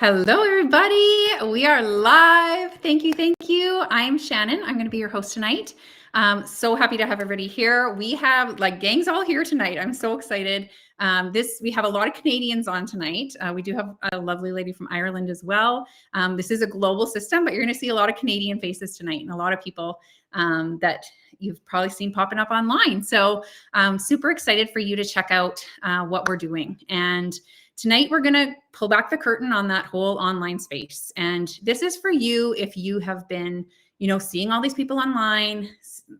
Hello, everybody. We are live. Thank you. Thank you. I'm Shannon. I'm going to be your host tonight. So happy to have everybody here. We have gangs all here tonight. I'm so excited. We have a lot of Canadians on tonight. We do have a lovely lady from Ireland as well. This is a global system, but you're going to see a lot of Canadian faces tonight and a lot of people that you've probably seen popping up online. So super excited for you to check out what we're doing. And tonight, we're going to pull back the curtain on that whole online space. And this is for you if you have been, seeing all these people online,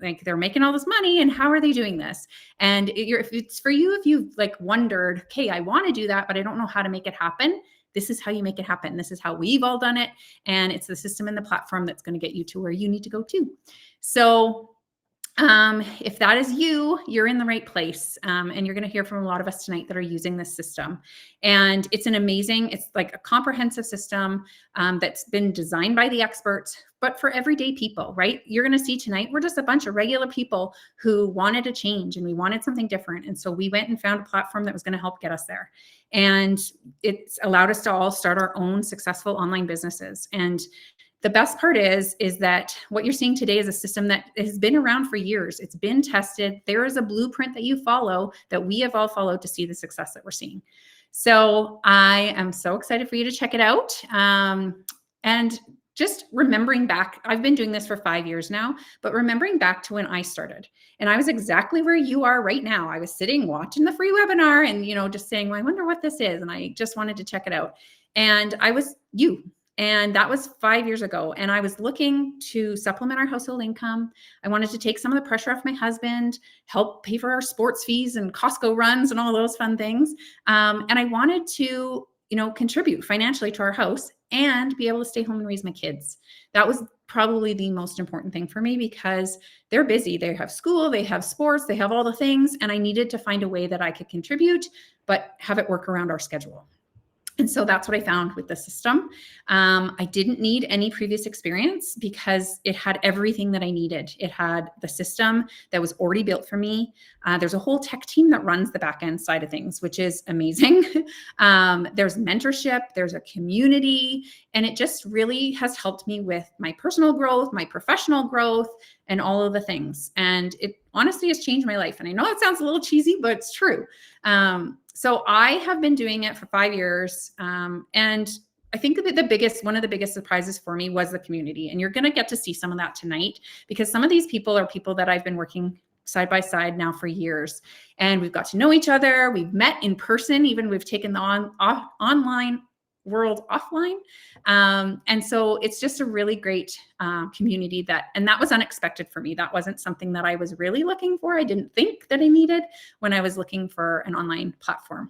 like they're making all this money and how are they doing this? And if it's for you, if you've wondered, okay, I want to do that, but I don't know how to make it happen. This is how you make it happen. This is how we've all done it. And it's the system and the platform that's going to get you to where you need to go to. So if that is you, you're in the right place. And you're going to hear from a lot of us tonight that are using this system. And it's like a comprehensive system that's been designed by the experts, but for everyday people, right? You're going to see tonight, we're just a bunch of regular people who wanted a change and we wanted something different. And so we went and found a platform that was going to help get us there. And it's allowed us to all start our own successful online businesses. And the best part is that what you're seeing today is a system that has been around for years. It's been tested. There is a blueprint that you follow that we have all followed to see the success that we're seeing. So I am so excited for you to check it out. And just remembering back, I've been doing this for 5 years now, but remembering back to when I started, and I was exactly where you are right now. I was sitting watching the free webinar and, just saying, well, I wonder what this is. And I just wanted to check it out. And I was you. And that was 5 years ago. And I was looking to supplement our household income. I wanted to take some of the pressure off my husband, help pay for our sports fees and Costco runs and all those fun things. And I wanted to, contribute financially to our house and be able to stay home and raise my kids. That was probably the most important thing for me because they're busy. They have school, they have sports, they have all the things. And I needed to find a way that I could contribute, but have it work around our schedule. And so that's what I found with the system. I didn't need any previous experience because it had everything that I needed. It had the system that was already built for me. There's a whole tech team that runs the back-end side of things, which is amazing. There's mentorship, there's a community, and it just really has helped me with my personal growth, my professional growth, and all of the things. And it honestly has changed my life. And I know that sounds a little cheesy, but it's true. So I have been doing it for 5 years. And I think that one of the biggest surprises for me was the community. And you're going to get to see some of that tonight because some of these people are people that I've been working side by side now for years. And we've got to know each other. We've met in person, even we've taken the online world offline. And so it's just a really great community and that was unexpected for me. That wasn't something that I was really looking for. I didn't think that I needed when I was looking for an online platform.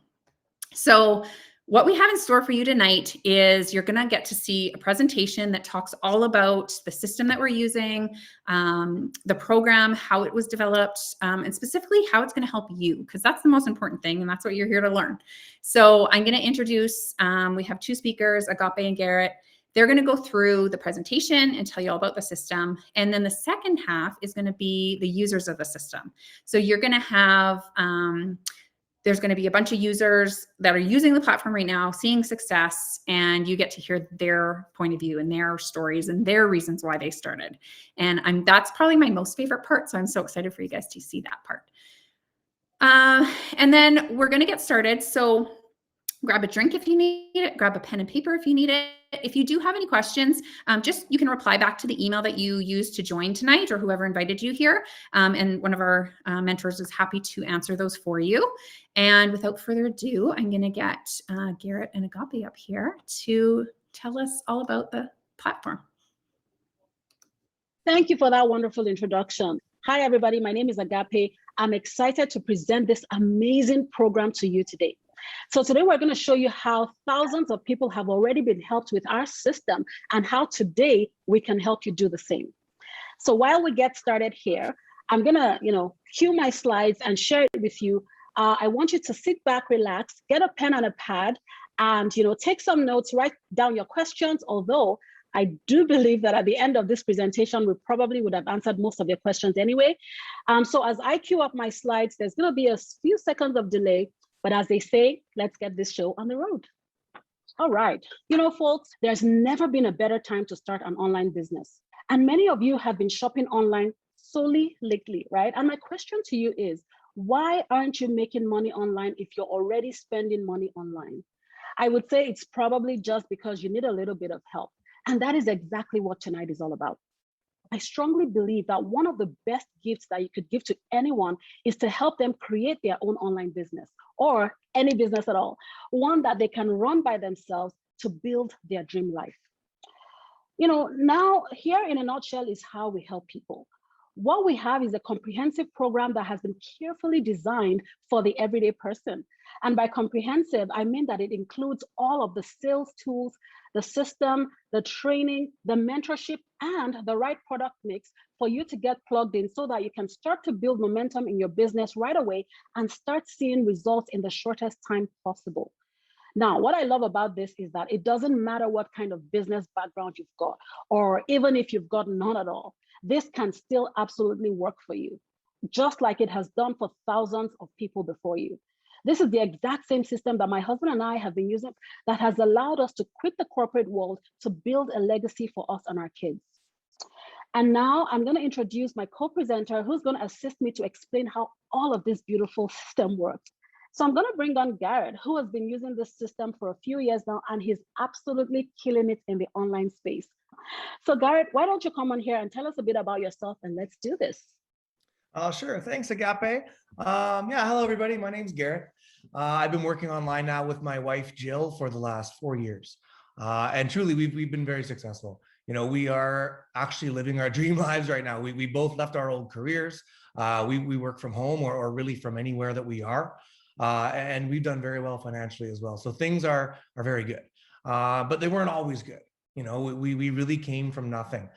So what we have in store for you tonight is you're going to get to see a presentation that talks all about the system that we're using, the program, how it was developed, and specifically how it's going to help you, because that's the most important thing, and that's what you're here to learn. So I'm going to introduce, we have two speakers, Agape and Garrett. They're going to go through the presentation and tell you all about the system. And then the second half is going to be the users of the system. So you're going to have... there's going to be a bunch of users that are using the platform right now, seeing success, and you get to hear their point of view and their stories and their reasons why they started. And that's probably my most favorite part. So I'm so excited for you guys to see that part. And then we're going to get started. So grab a drink if you need it, grab a pen and paper if you need it. If you do have any questions, you can reply back to the email that you used to join tonight or whoever invited you here. And one of our mentors is happy to answer those for you. And without further ado, I'm going to get Garrett and Agape up here to tell us all about the platform. Thank you for that wonderful introduction. Hi, everybody. My name is Agape. I'm excited to present this amazing program to you today. So today we're going to show you how thousands of people have already been helped with our system and how today we can help you do the same. So while we get started here, I'm going to, cue my slides and share it with you. I want you to sit back, relax, get a pen and a pad, and, take some notes, write down your questions, although I do believe that at the end of this presentation, we probably would have answered most of your questions anyway. So as I queue up my slides, there's going to be a few seconds of delay. But as they say, let's get this show on the road. All right. You know, folks, there's never been a better time to start an online business. And many of you have been shopping online solely lately, right? And my question to you is, why aren't you making money online if you're already spending money online? I would say it's probably just because you need a little bit of help. And that is exactly what tonight is all about. I strongly believe that one of the best gifts that you could give to anyone is to help them create their own online business or any business at all, one that they can run by themselves to build their dream life. You know, now here in a nutshell is how we help people. What we have is a comprehensive program that has been carefully designed for the everyday person. And by comprehensive, I mean that it includes all of the sales tools, the system, the training, the mentorship, and the right product mix for you to get plugged in so that you can start to build momentum in your business right away and start seeing results in the shortest time possible. Now, what I love about this is that it doesn't matter what kind of business background you've got, or even if you've got none at all, this can still absolutely work for you, just like it has done for thousands of people before you. This is the exact same system that my husband and I have been using that has allowed us to quit the corporate world to build a legacy for us and our kids. And now I'm going to introduce my co-presenter who's going to assist me to explain how all of this beautiful system works. So I'm going to bring on Garrett, who has been using this system for a few years now, and he's absolutely killing it in the online space. So Garrett, why don't you come on here and tell us a bit about yourself, and let's do this. Sure. Thanks, Agape. Yeah, hello, everybody. My name's Garrett. I've been working online now with my wife, Jill, for the last 4 years. And truly, we've been very successful. You know, we are actually living our dream lives right now. We both left our old careers. We work from home or really from anywhere that we are. And we've done very well financially as well. So things are very good, but they weren't always good. You know, we really came from nothing.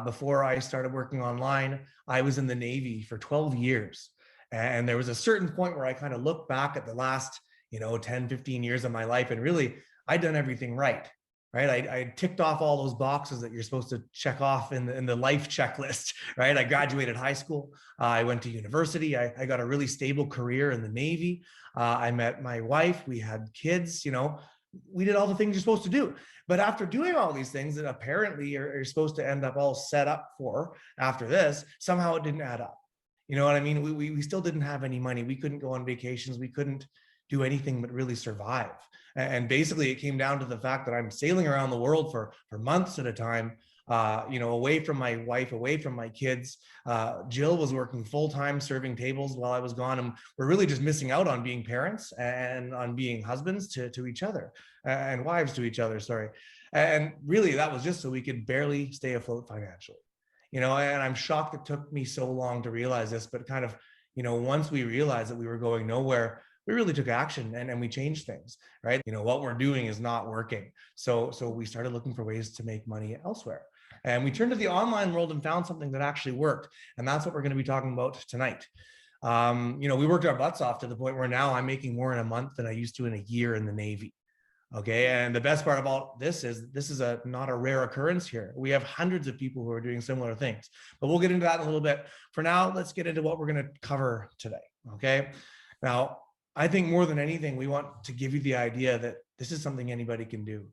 Before I started working online, I was in the Navy for 12 years. And there was a certain point where I kind of looked back at the last, 10, 15 years of my life, and really I'd done everything right. I ticked off all those boxes that you're supposed to check off in the life checklist, right? I graduated high school. I went to university. I got a really stable career in the Navy. I met my wife. We had kids, we did all the things you're supposed to do. But after doing all these things that apparently you're supposed to end up all set up for after this, somehow it didn't add up. You know what I mean? We still didn't have any money. We couldn't go on vacations. We couldn't do anything but really survive. And basically it came down to the fact that I'm sailing around the world for months at a time, away from my wife, away from my kids. Jill was working full-time serving tables while I was gone. And we're really just missing out on being parents and on being husbands to each other and wives to each other, sorry. And really that was just so we could barely stay afloat financially. And I'm shocked it took me so long to realize this, but kind of, once we realized that we were going nowhere, we really took action and we changed things, right? What we're doing is not working. So we started looking for ways to make money elsewhere. And we turned to the online world and found something that actually worked. And that's what we're going to be talking about tonight. We worked our butts off to the point where now I'm making more in a month than I used to in a year in the Navy. Okay. And the best part about this is not a rare occurrence here. We have hundreds of people who are doing similar things, but we'll get into that in a little bit. For now, let's get into what we're going to cover today. Okay. Now, I think more than anything, we want to give you the idea that this is something anybody can do.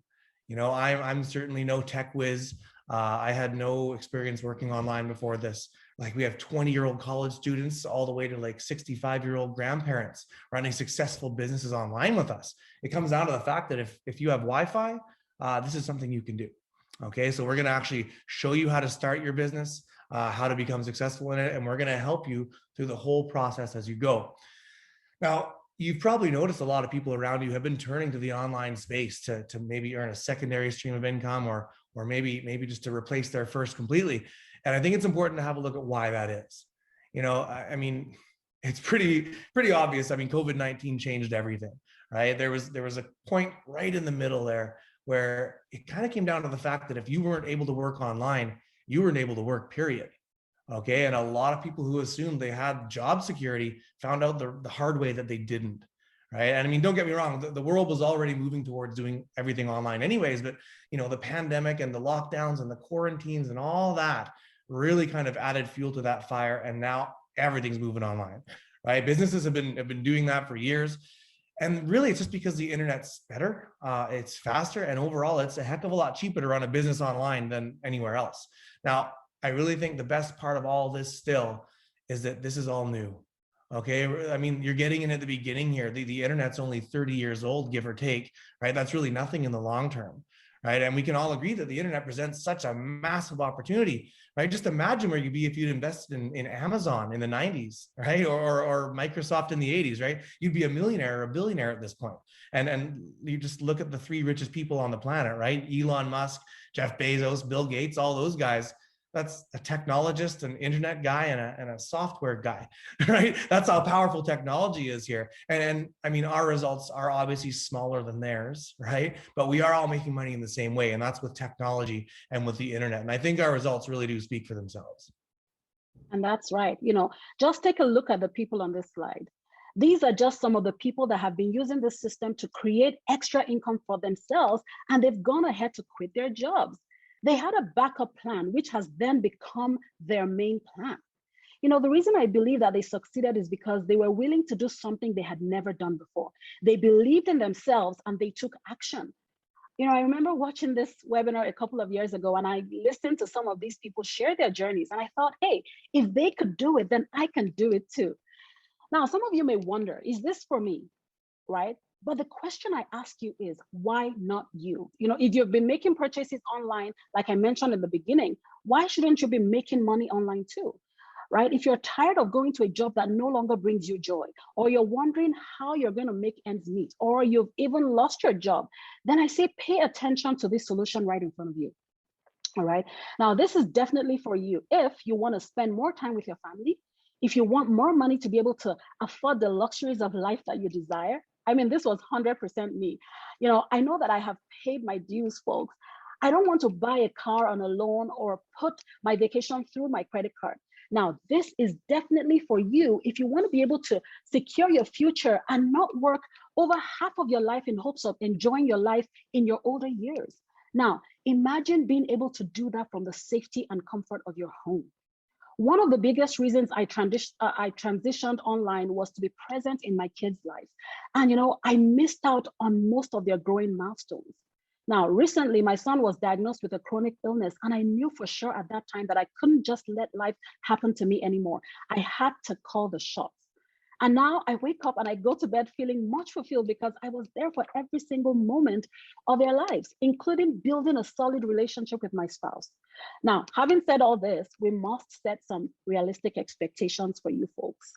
I'm certainly no tech whiz. I had no experience working online before this. Like we have 20-year-old college students all the way to like 65-year-old grandparents running successful businesses online with us. It comes down to the fact that if you have Wi-Fi, this is something you can do. Okay, so we're going to actually show you how to start your business, how to become successful in it, and we're going to help you through the whole process as you go. Now, you've probably noticed a lot of people around you have been turning to the online space to maybe earn a secondary stream of income or maybe just to replace their first completely. And I think it's important to have a look at why that is. I mean, it's pretty obvious. I mean, COVID-19 changed everything, right? There was a point right in the middle there where it kind of came down to the fact that if you weren't able to work online, you weren't able to work, period. Okay. And a lot of people who assumed they had job security found out the hard way that they didn't. Right. And I mean, don't get me wrong, the world was already moving towards doing everything online anyways, but the pandemic and the lockdowns and the quarantines and all that really kind of added fuel to that fire. And now everything's moving online, right? Businesses have been doing that for years. And really, it's just because the internet's better, it's faster, and overall, it's a heck of a lot cheaper to run a business online than anywhere else. Now, I really think the best part of all this still is that this is all new. Okay, I mean, you're getting in at the beginning here. The internet's only 30 years old, give or take, right? That's really nothing in the long term, right? And we can all agree that the internet presents such a massive opportunity, right? Just imagine where you'd be if you'd invested in Amazon in the 90s, right? Or Microsoft in the 80s, right? You'd be a millionaire or a billionaire at this point. And you just look at the three richest people on the planet, right? Elon Musk, Jeff Bezos, Bill Gates, all those guys. That's a technologist, an internet guy, and a software guy, right? That's how powerful technology is here. And I mean, our results are obviously smaller than theirs, right? But we are all making money in the same way, and that's with technology and with the internet. And I think our results really do speak for themselves. And that's right. Just take a look at the people on this slide. These are just some of the people that have been using this system to create extra income for themselves, and they've gone ahead to quit their jobs. They had a backup plan, which has then become their main plan. The reason I believe that they succeeded is because they were willing to do something they had never done before. They believed in themselves and they took action. I remember watching this webinar a couple of years ago, and I listened to some of these people share their journeys. And I thought, hey, if they could do it, then I can do it too. Now, some of you may wonder, is this for me, right? But the question I ask you is, why not you? If you've been making purchases online, like I mentioned in the beginning, why shouldn't you be making money online too, right? If you're tired of going to a job that no longer brings you joy, or you're wondering how you're going to make ends meet, or you've even lost your job, then I say pay attention to this solution right in front of you. All right. Now, this is definitely for you if you want to spend more time with your family, if you want more money to be able to afford the luxuries of life that you desire. I mean, this was 100% me. I know that I have paid my dues, folks. I don't want to buy a car on a loan or put my vacation through my credit card. Now, this is definitely for you if you want to be able to secure your future and not work over half of your life in hopes of enjoying your life in your older years. Now, imagine being able to do that from the safety and comfort of your home. One of the biggest reasons I transitioned online was to be present in my kids' lives. And, I missed out on most of their growing milestones. Now, recently, my son was diagnosed with a chronic illness, and I knew for sure at that time that I couldn't just let life happen to me anymore. I had to call the shots. And now I wake up and I go to bed feeling much fulfilled because I was there for every single moment of their lives, including building a solid relationship with my spouse. Now, having said all this, we must set some realistic expectations for you folks.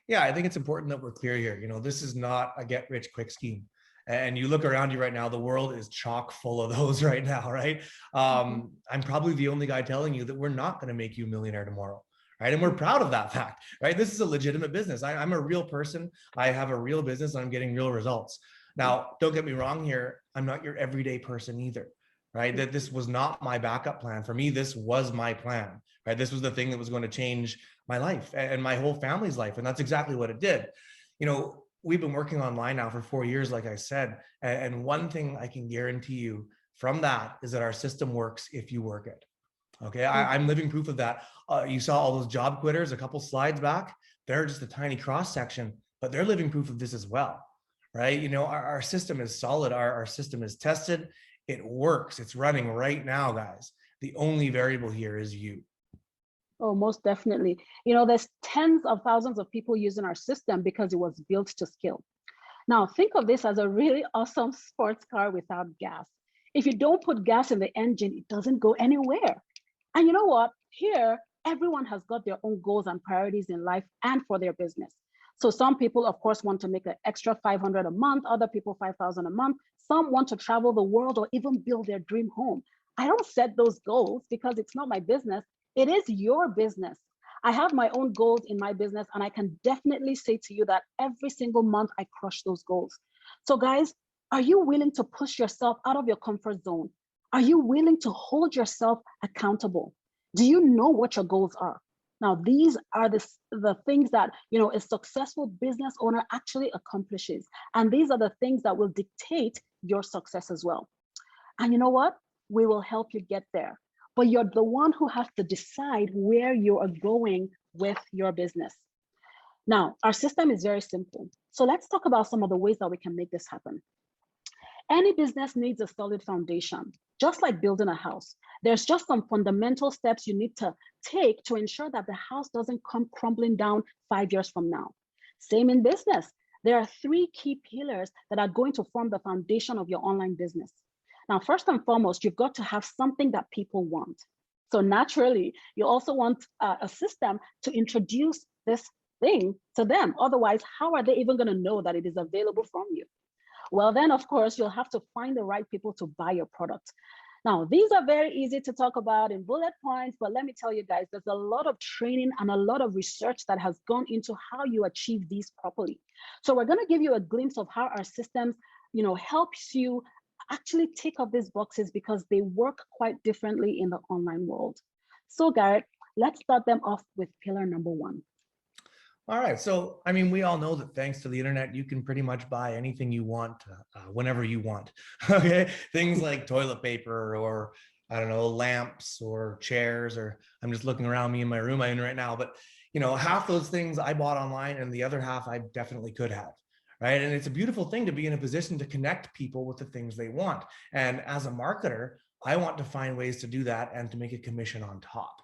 Yeah, I think it's important that we're clear here. This is not a get rich quick scheme. And you look around you right now, the world is chock full of those right now, right? I'm probably the only guy telling you that we're not going to make you a millionaire tomorrow. Right? And we're proud of that fact, right? This is a legitimate business. I'm a real person. I have a real business and I'm getting real results. Now, don't get me wrong here. I'm not your everyday person either, right? That this was not my backup plan. For me, this was my plan, right? This was the thing that was going to change my life and my whole family's life. And that's exactly what it did. We've been working online now for 4 years, like I said. And one thing I can guarantee you from that is that our system works if you work it. Okay, I'm living proof of that. You saw all those job quitters a couple slides back. They're just a tiny cross section, but they're living proof of this as well, right? Our system is solid. Our system is tested. It works. It's running right now, guys. The only variable here is you. Oh, most definitely. There's tens of thousands of people using our system because it was built to scale. Now, think of this as a really awesome sports car without gas. If you don't put gas in the engine, it doesn't go anywhere. And you know what? Here, everyone has got their own goals and priorities in life and for their business. So some people, of course, want to make an extra $500 a month, other people $5,000 a month. Some want to travel the world or even build their dream home. I don't set those goals because it's not my business. It is your business. I have my own goals in my business, and I can definitely say to you that every single month I crush those goals. So guys, are you willing to push yourself out of your comfort zone? Are you willing to hold yourself accountable? Do you know what your goals are? Now, these are the things that a successful business owner actually accomplishes. And these are the things that will dictate your success as well. And you know what? We will help you get there. But you're the one who has to decide where you are going with your business. Now, our system is very simple. So let's talk about some of the ways that we can make this happen. Any business needs a solid foundation, just like building a house. There's just some fundamental steps you need to take to ensure that the house doesn't come crumbling down 5 years from now. Same in business. There are 3 key pillars that are going to form the foundation of your online business. Now, first and foremost, you've got to have something that people want. So naturally, you also want a system to introduce this thing to them. Otherwise, how are they even going to know that it is available from you? Well, then, of course, you'll have to find the right people to buy your product. Now, these are very easy to talk about in bullet points, but let me tell you guys, there's a lot of training and a lot of research that has gone into how you achieve these properly. So we're going to give you a glimpse of how our systems, helps you actually tick off these boxes because they work quite differently in the online world. So Garrett, let's start them off with pillar number 1. All right. So, I mean, we all know that thanks to the internet, you can pretty much buy anything you want whenever you want. Okay. Things like toilet paper or, I don't know, lamps or chairs, or I'm just looking around me in my room I'm in right now. But, half those things I bought online and the other half I definitely could have. Right. And it's a beautiful thing to be in a position to connect people with the things they want. And as a marketer, I want to find ways to do that and to make a commission on top.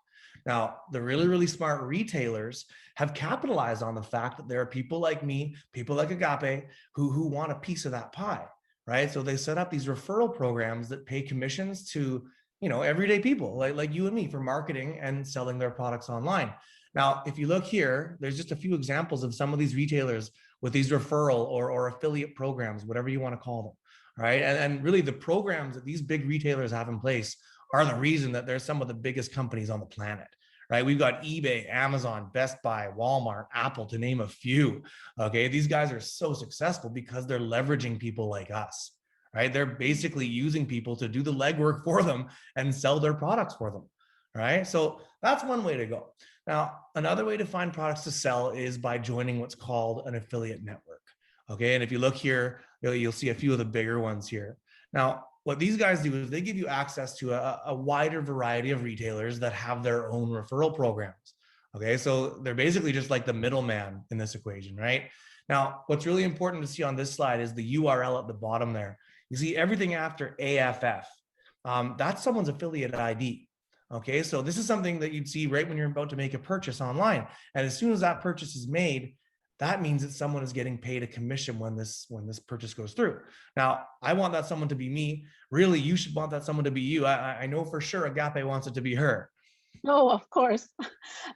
Now, the really, really smart retailers have capitalized on the fact that there are people like me, people like Agape, who want a piece of that pie, right? So they set up these referral programs that pay commissions to, everyday people like you and me for marketing and selling their products online. Now, if you look here, there's just a few examples of some of these retailers with these referral or affiliate programs, whatever you want to call them, right? And really the programs that these big retailers have in place are the reason that there's some of the biggest companies on the planet, right? We've got eBay, Amazon, Best Buy, Walmart, Apple, to name a few. Okay, these guys are so successful because they're leveraging people like us, right? They're basically using people to do the legwork for them and sell their products for them, right? So that's one way to go. Now, another way to find products to sell is by joining what's called an affiliate network. Okay, and if you look here, you'll see a few of the bigger ones here. Now, what these guys do is they give you access to a wider variety of retailers that have their own referral programs. Okay, so they're basically just like the middleman in this equation, right? Now, what's really important to see on this slide is the URL at the bottom there. You see everything after AFF. That's someone's affiliate ID. Okay, so this is something that you'd see right when you're about to make a purchase online. And as soon as that purchase is made, that means that someone is getting paid a commission when this purchase goes through. Now, I want that someone to be me. Really, you should want that someone to be you. I know for sure Agape wants it to be her. Oh, of course.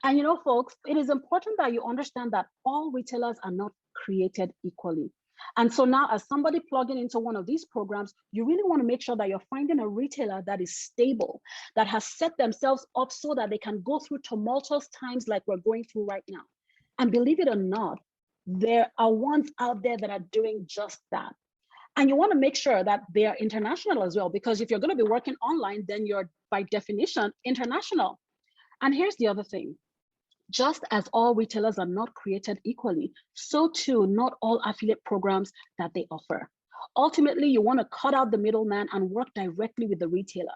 And folks, it is important that you understand that all retailers are not created equally. And so now as somebody plugging into one of these programs, you really want to make sure that you're finding a retailer that is stable, that has set themselves up so that they can go through tumultuous times like we're going through right now. And believe it or not, there are ones out there that are doing just that. And you want to make sure that they are international as well, because if you're going to be working online, then you're by definition international. And here's the other thing. Just as all retailers are not created equally, so too not all affiliate programs that they offer. Ultimately, you want to cut out the middleman and work directly with the retailer.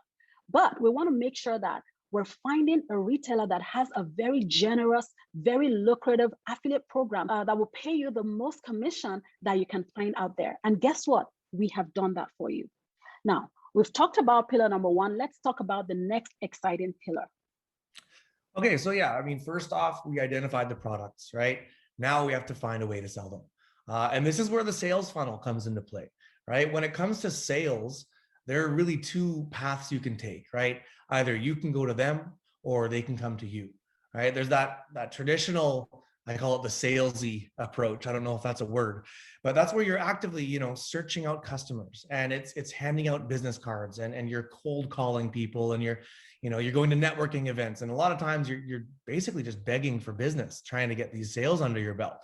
But we want to make sure that we're finding a retailer that has a very generous, very lucrative affiliate program that will pay you the most commission that you can find out there. And guess what? We have done that for you. Now, we've talked about pillar number 1. Let's talk about the next exciting pillar. Okay, so yeah, I mean, first off, we identified the products, right? Now we have to find a way to sell them. And this is where the sales funnel comes into play, right? When it comes to sales, there are really 2 paths you can take, right? Either you can go to them or they can come to you, right? There's that traditional, I call it the salesy approach. I don't know if that's a word, but that's where you're actively, searching out customers, and it's handing out business cards and you're cold calling people, and you're going to networking events. And a lot of times you're basically just begging for business, trying to get these sales under your belt.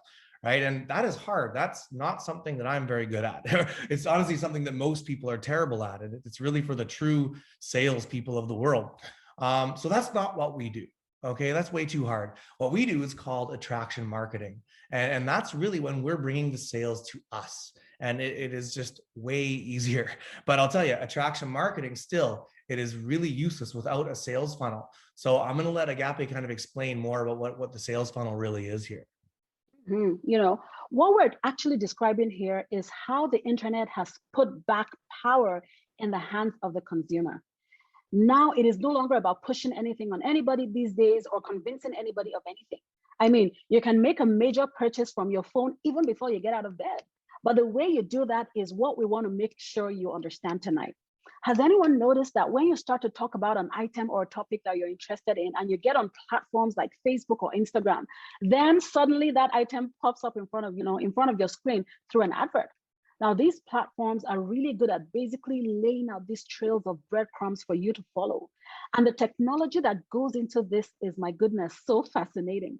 Right. And that is hard. That's not something that I'm very good at. It's honestly something that most people are terrible at. And it's really for the true salespeople of the world. So that's not what we do. Okay, that's way too hard. What we do is called attraction marketing. And that's really when we're bringing the sales to us. And it is just way easier. But I'll tell you, attraction marketing still, it is really useless without a sales funnel. So I'm going to let Agape kind of explain more about what the sales funnel really is here. You know, what we're actually describing here is how the internet has put back power in the hands of the consumer. Now it is no longer about pushing anything on anybody these days or convincing anybody of anything. I mean, you can make a major purchase from your phone even before you get out of bed. But the way you do that is what we want to make sure you understand tonight. Has anyone noticed that when you start to talk about an item or a topic that you're interested in and you get on platforms like Facebook or Instagram, then suddenly that item pops up in front of, in front of your screen through an advert. Now, these platforms are really good at basically laying out these trails of breadcrumbs for you to follow. And the technology that goes into this is, my goodness, so fascinating.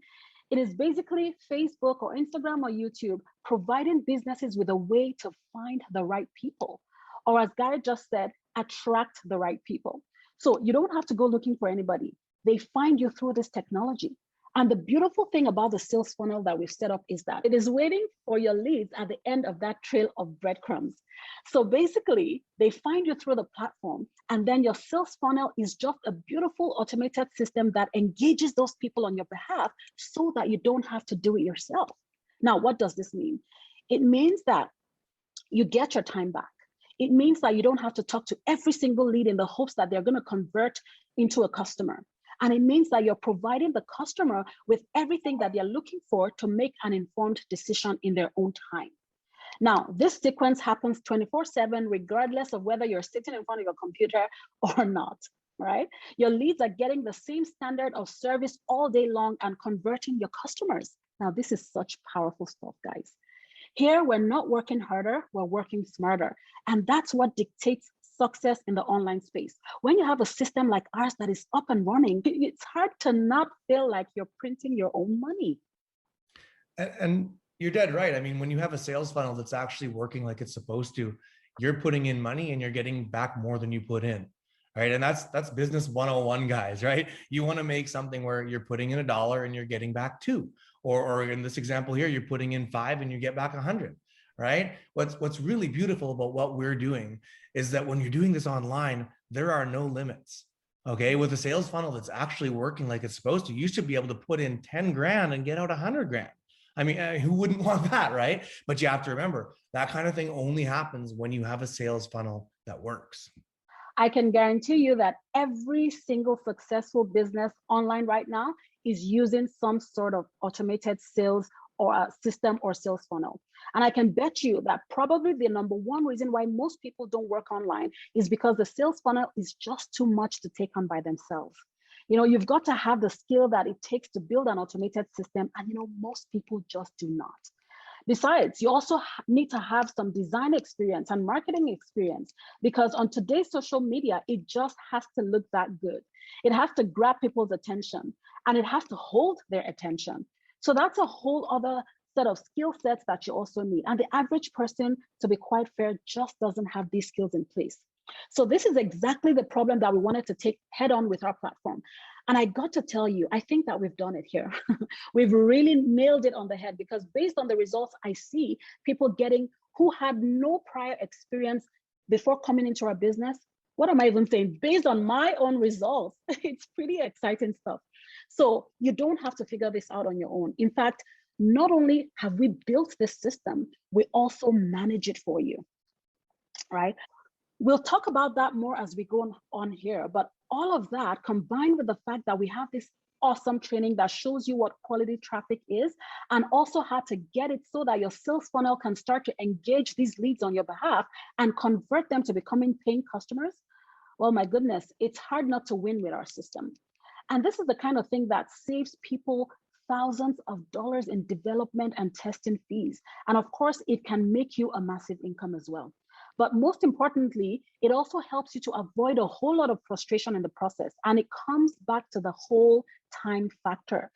It is basically Facebook or Instagram or YouTube providing businesses with a way to find the right people. Or as Garrett just said, attract the right people. So you don't have to go looking for anybody. They find you through this technology. And the beautiful thing about the sales funnel that we've set up is that it is waiting for your leads at the end of that trail of breadcrumbs. So basically, they find you through the platform, and then your sales funnel is just a beautiful automated system that engages those people on your behalf so that you don't have to do it yourself. Now, what does this mean? It means that you get your time back. It means that you don't have to talk to every single lead in the hopes that they're going to convert into a customer. And it means that you're providing the customer with everything that they're looking for to make an informed decision in their own time. Now, this sequence happens 24/7, regardless of whether you're sitting in front of your computer or not, right? Your leads are getting the same standard of service all day long and converting your customers. Now, this is such powerful stuff, guys. Here, we're not working harder, we're working smarter. And that's what dictates success in the online space. When you have a system like ours that is up and running, it's hard to not feel like you're printing your own money. And you're dead right. I mean, when you have a sales funnel that's actually working like it's supposed to, you're putting in money and you're getting back more than you put in. Right. And that's business 101, guys, right? You want to make something where you're putting in $1 and you're getting back 2. Or in this example here, you're putting in 5 and you get back 100. Right? What's really beautiful about what we're doing is that when you're doing this online, there are no limits. Okay, with a sales funnel that's actually working like it's supposed to, you should be able to put in 10 grand and get out 100 grand. I mean, who wouldn't want that, right? But you have to remember that kind of thing only happens when you have a sales funnel that works. I can guarantee you that every single successful business online right now is using some sort of automated sales or a system or sales funnel. And I can bet you that probably the number one reason why most people don't work online is because the sales funnel is just too much to take on by themselves. You've got to have the skill that it takes to build an automated system, and most people just do not. Besides, you also need to have some design experience and marketing experience, because on today's social media, it just has to look that good. It has to grab people's attention, and it has to hold their attention. So that's a whole other set of skill sets that you also need. And the average person, to be quite fair, just doesn't have these skills in place. So this is exactly the problem that we wanted to take head on with our platform. And I got to tell you, I think that we've done it here. We've really nailed it on the head, because based on the results I see people getting who had no prior experience before coming into our business, what am I even saying? Based on my own results, it's pretty exciting stuff. So you don't have to figure this out on your own. In fact, not only have we built this system, we also manage it for you, right? We'll talk about that more as we go on here, but all of that combined with the fact that we have this awesome training that shows you what quality traffic is, and also how to get it so that your sales funnel can start to engage these leads on your behalf and convert them to becoming paying customers. Well, my goodness, it's hard not to win with our system. And this is the kind of thing that saves people thousands of dollars in development and testing fees. And of course, it can make you a massive income as well. But most importantly, it also helps you to avoid a whole lot of frustration in the process. And it comes back to the whole time factor.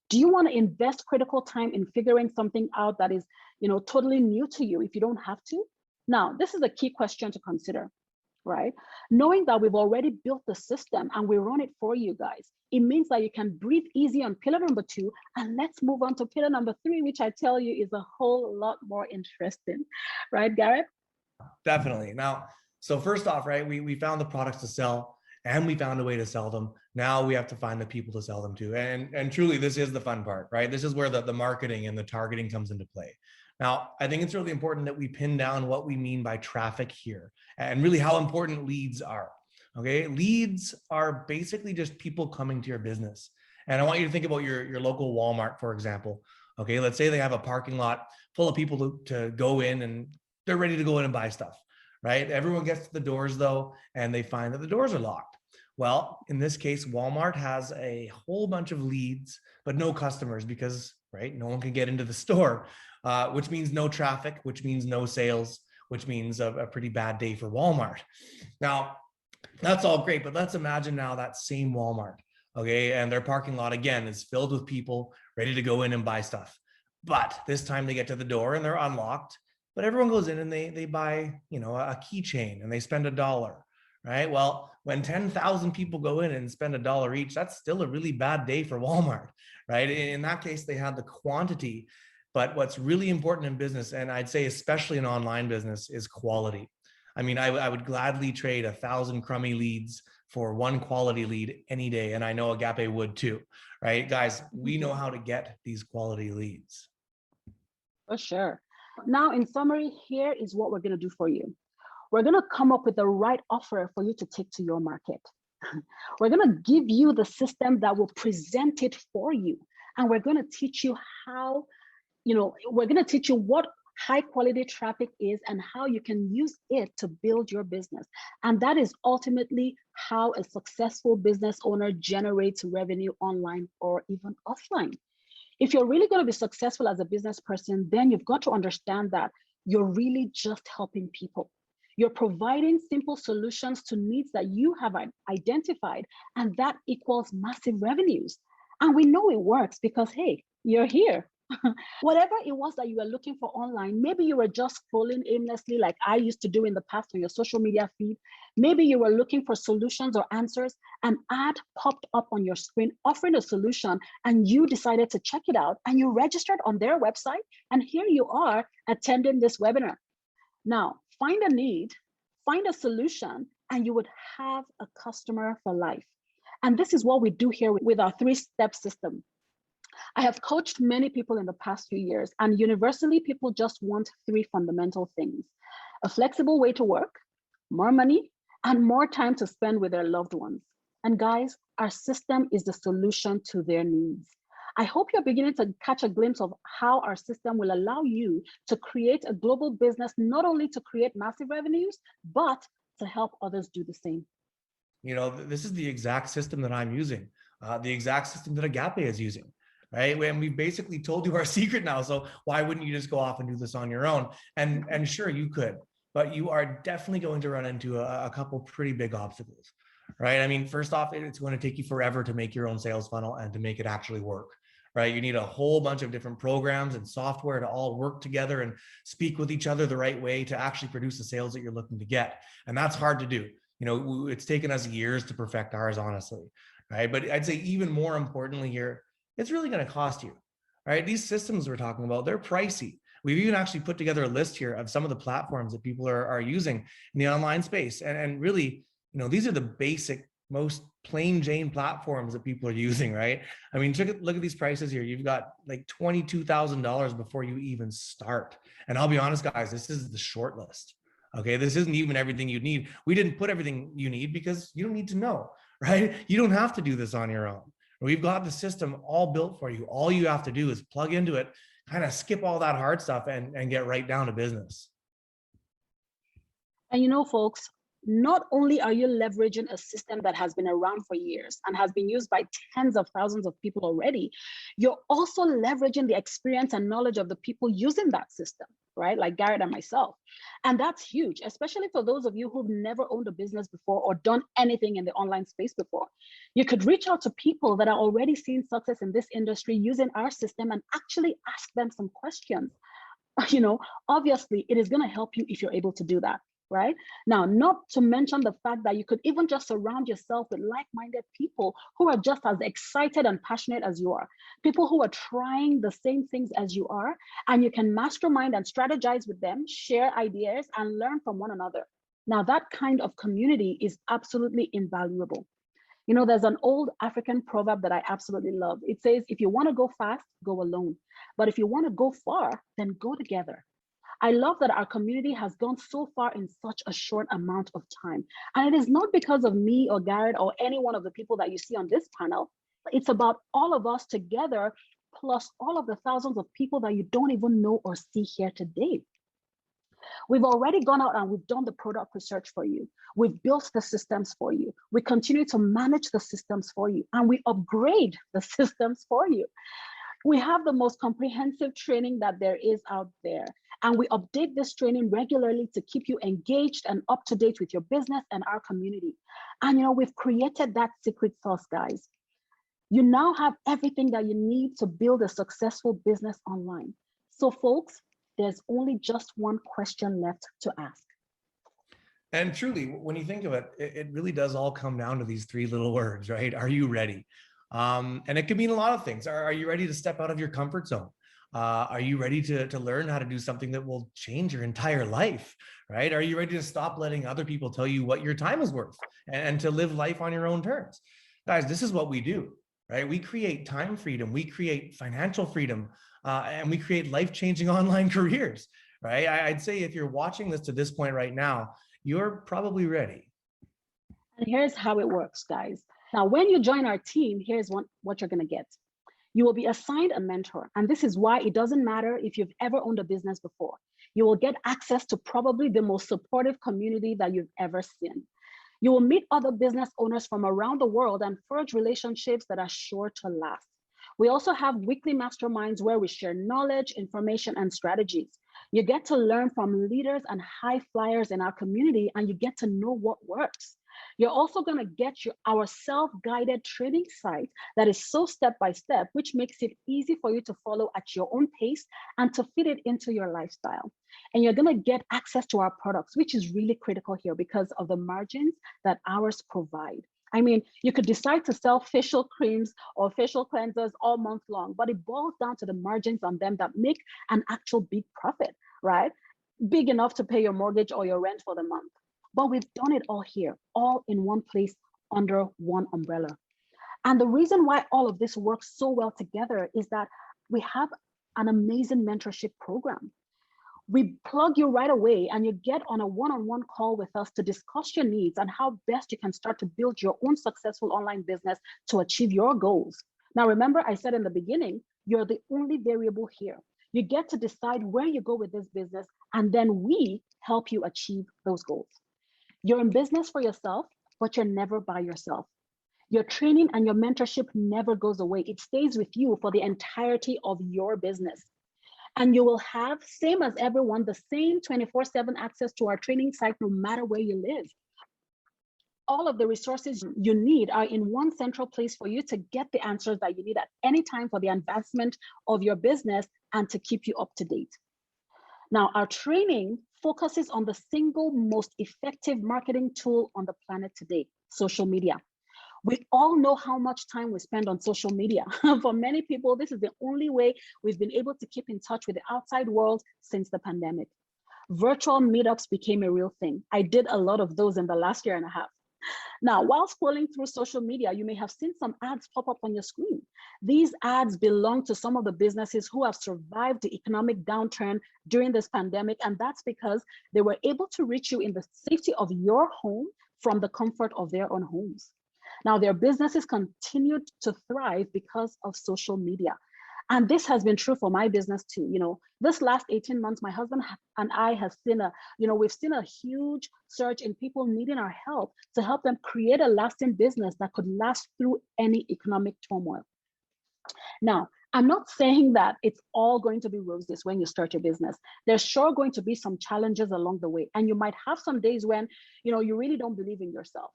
Do you want to invest critical time in figuring something out that is, totally new to you if you don't have to? Now, this is a key question to consider, right? Knowing that we've already built the system and we run it for you guys, it means that you can breathe easy on pillar number 2, and let's move on to pillar number 3, which I tell you is a whole lot more interesting, right, Garrett? Definitely. Now, so first off, right, we found the products to sell, and we found a way to sell them. Now we have to find the people to sell them to. And truly, this is the fun part, right? This is where the marketing and the targeting comes into play. Now, I think it's really important that we pin down what we mean by traffic here and really how important leads are. Okay, leads are basically just people coming to your business. And I want you to think about your local Walmart, for example. Okay, let's say they have a parking lot full of people to go in and they're ready to go in and buy stuff, right? Everyone gets to the doors though, and they find that the doors are locked. Well, in this case, Walmart has a whole bunch of leads, but no customers because, right, no one can get into the store, which means no traffic, which means no sales, which means a pretty bad day for Walmart. Now, that's all great, but let's imagine now that same Walmart, okay, and their parking lot again is filled with people ready to go in and buy stuff. But this time they get to the door and they're unlocked, but everyone goes in and they buy, you know, a keychain and they spend $1, right? Well, when 10,000 people go in and spend $1 each, that's still a really bad day for Walmart, right? In that case, they had the quantity, but what's really important in business, and I'd say especially in online business, is quality. I mean, I would gladly trade 1,000 crummy leads for one quality lead any day. And I know Agape would too, right? Guys, we know how to get these quality leads. For sure. Now, in summary, here is what we're going to do for you. We're going to come up with the right offer for you to take to your market. We're going to give you the system that will present it for you. And we're going to teach you how, we're going to teach you what high quality traffic is and how you can use it to build your business. And that is ultimately how a successful business owner generates revenue online or even offline. If you're really going to be successful as a business person, then you've got to understand that you're really just helping people. You're providing simple solutions to needs that you have identified, and that equals massive revenues. And we know it works because, hey, you're here. Whatever it was that you were looking for online, maybe you were just scrolling aimlessly like I used to do in the past on your social media feed. Maybe you were looking for solutions or answers. An ad popped up on your screen offering a solution and you decided to check it out and you registered on their website and here you are attending this webinar. Now, find a need, find a solution, and you would have a customer for life. And this is what we do here with our 3-step system. I have coached many people in the past few years, and universally, people just want 3 fundamental things: a flexible way to work, more money, and more time to spend with their loved ones. And guys, our system is the solution to their needs. I hope you're beginning to catch a glimpse of how our system will allow you to create a global business, not only to create massive revenues, but to help others do the same. You know, this is the exact system that I'm using, the exact system that Agape is using. Right? And we basically told you our secret now. So why wouldn't you just go off and do this on your own? And sure, you could, but you are definitely going to run into a couple pretty big obstacles, right? I mean, first off, it's going to take you forever to make your own sales funnel and to make it actually work, right? You need a whole bunch of different programs and software to all work together and speak with each other the right way to actually produce the sales that you're looking to get. And that's hard to do. You know, it's taken us years to perfect ours, honestly, right? But I'd say even more importantly here, it's really going to cost you, right? These systems we're talking about, they're pricey. We've even actually put together a list here of some of the platforms that people are using in the online space. And really, you know, these are the basic, most plain Jane platforms that people are using, right? I mean, look at these prices here. You've got like $22,000 before you even start. And I'll be honest, guys, this is the short list. Okay, this isn't even everything you need. We didn't put everything you need because you don't need to know, right? You don't have to do this on your own. We've got the system all built for you. All you have to do is plug into it, kind of skip all that hard stuff and get right down to business. And you know, folks, not only are you leveraging a system that has been around for years and has been used by tens of thousands of people already, you're also leveraging the experience and knowledge of the people using that system, right? Like Garrett and myself. And that's huge, especially for those of you who've never owned a business before or done anything in the online space before. You could reach out to people that are already seeing success in this industry using our system and actually ask them some questions. You know, obviously, it is going to help you if you're able to do that. Right? Now, not to mention the fact that you could even just surround yourself with like-minded people who are just as excited and passionate as you are, people who are trying the same things as you are, and you can mastermind and strategize with them, share ideas, and learn from one another. Now, that kind of community is absolutely invaluable. You know, there's an old African proverb that I absolutely love. It says, if you want to go fast, go alone. But if you want to go far, then go together. I love that our community has gone so far in such a short amount of time. And it is not because of me or Garrett or any one of the people that you see on this panel. It's about all of us together, plus all of the thousands of people that you don't even know or see here today. We've already gone out and we've done the product research for you. We've built the systems for you. We continue to manage the systems for you, and we upgrade the systems for you. We have the most comprehensive training that there is out there, and we update this training regularly to keep you engaged and up to date with your business and our community. And you know, we've created that secret sauce, guys. You now have everything that you need to build a successful business online. So folks, there's only just one question left to ask. And truly, when you think of it, it really does all come down to these three little words, right? Are you ready? And it could mean a lot of things. Are you ready to step out of your comfort zone? Are you ready to learn how to do something that will change your entire life, right? Are you ready to stop letting other people tell you what your time is worth and to live life on your own terms? Guys, this is what we do, right? We create time freedom, we create financial freedom, and we create life-changing online careers, right? I'd say if you're watching this to this point right now, you're probably ready. And here's how it works, guys. Now, when you join our team, here's what you're going to get. You will be assigned a mentor. And this is why it doesn't matter if you've ever owned a business before. You will get access to probably the most supportive community that you've ever seen. You will meet other business owners from around the world and forge relationships that are sure to last. We also have weekly masterminds where we share knowledge, information, and strategies. You get to learn from leaders and high flyers in our community, and you get to know what works. You're also going to get our self-guided training site that is so step-by-step, which makes it easy for you to follow at your own pace and to fit it into your lifestyle. And you're going to get access to our products, which is really critical here because of the margins that ours provide. I mean, you could decide to sell facial creams or facial cleansers all month long, but it boils down to the margins on them that make an actual big profit, right? Big enough to pay your mortgage or your rent for the month. But we've done it all here, all in one place under one umbrella. And the reason why all of this works so well together is that we have an amazing mentorship program. We plug you right away and you get on a one-on-one call with us to discuss your needs and how best you can start to build your own successful online business to achieve your goals. Now, remember, I said in the beginning, you're the only variable here. You get to decide where you go with this business, and then we help you achieve those goals. You're in business for yourself, but you're never by yourself. Your training and your mentorship never goes away. It stays with you for the entirety of your business. And you will have, same as everyone, the same 24/7 access to our training site no matter where you live. All of the resources you need are in one central place for you to get the answers that you need at any time for the advancement of your business and to keep you up to date. Now, our training focuses on the single most effective marketing tool on the planet today, social media. We all know how much time we spend on social media. For many people, this is the only way we've been able to keep in touch with the outside world since the pandemic. Virtual meetups became a real thing. I did a lot of those in the last year and a half. Now, while scrolling through social media, you may have seen some ads pop up on your screen. These ads belong to some of the businesses who have survived the economic downturn during this pandemic, and that's because they were able to reach you in the safety of your home from the comfort of their own homes. Now, their businesses continued to thrive because of social media. And this has been true for my business too. You know, this last 18 months, my husband and I have seen we've seen a huge surge in people needing our help to help them create a lasting business that could last through any economic turmoil. Now, I'm not saying that it's all going to be roses when you start your business. There's sure going to be some challenges along the way. And you might have some days when, you really don't believe in yourself.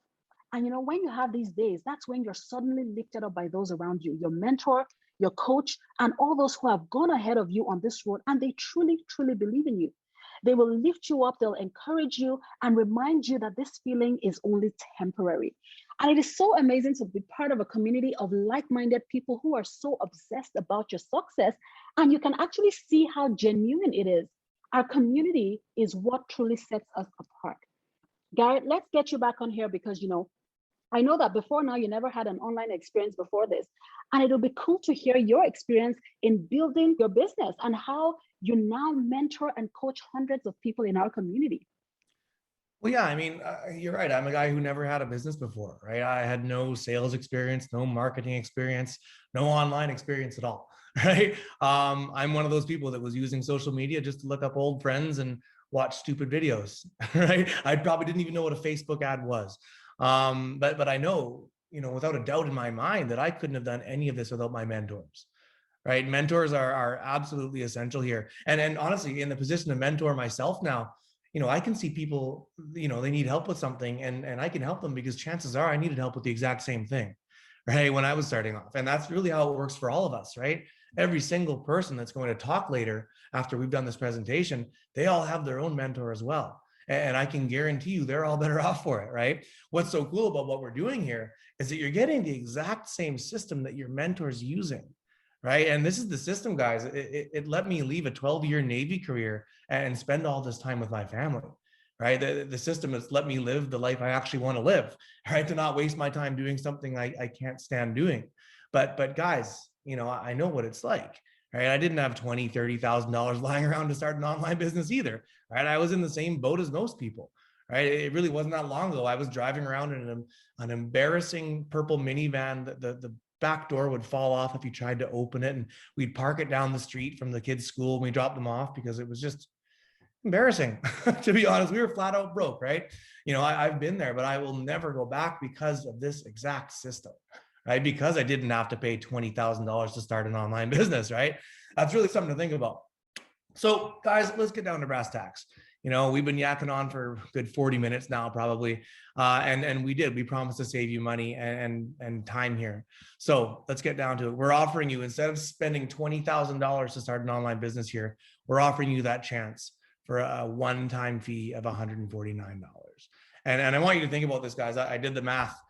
And when you have these days, that's when you're suddenly lifted up by those around you, your mentor, your coach, and all those who have gone ahead of you on this road, and they truly, truly believe in you. They will lift you up, they'll encourage you and remind you that this feeling is only temporary. And it is so amazing to be part of a community of like-minded people who are so obsessed about your success, and you can actually see how genuine it is. Our community is what truly sets us apart. Garrett, let's get you back on here because, I know that before now you never had an online experience before this, and it'll be cool to hear your experience in building your business and how you now mentor and coach hundreds of people in our community. Well, yeah, I mean, you're right. I'm a guy who never had a business before, right? I had no sales experience, no marketing experience, no online experience at all, right? I'm one of those people that was using social media just to look up old friends and watch stupid videos, right? I probably didn't even know what a Facebook ad was. But I know, without a doubt in my mind that I couldn't have done any of this without my mentors, right? Mentors are absolutely essential here. And honestly, in the position of mentor myself now, I can see people, they need help with something and I can help them because chances are I needed help with the exact same thing, right? When I was starting off. And that's really how it works for all of us, right? Every single person that's going to talk later after we've done this presentation, they all have their own mentor as well. And I can guarantee you they're all better off for it, right? What's so cool about what we're doing here is that you're getting the exact same system that your mentor's using, right? And this is the system, guys. It let me leave a 12-year Navy career and spend all this time with my family, right? The system has let me live the life I actually want to live, right? To not waste my time doing something I can't stand doing. But guys, I know what it's like, right? I didn't have $20,000, $30,000 lying around to start an online business either, right? I was in the same boat as most people, right? It really wasn't that long ago. I was driving around in an embarrassing purple minivan. The back door would fall off if you tried to open it, and we'd park it down the street from the kids' school and we dropped them off because it was just embarrassing. To be honest, we were flat out broke, right? I've been there, but I will never go back because of this exact system, right? Because I didn't have to pay $20,000 to start an online business, right? That's really something to think about. So guys, let's get down to brass tacks. We've been yakking on for a good 40 minutes now, probably. And we promised to save you money and time here. So let's get down to it. We're offering you, instead of spending $20,000 to start an online business here, we're offering you that chance for a one-time fee of $149. And I want you to think about this, guys. I did the math.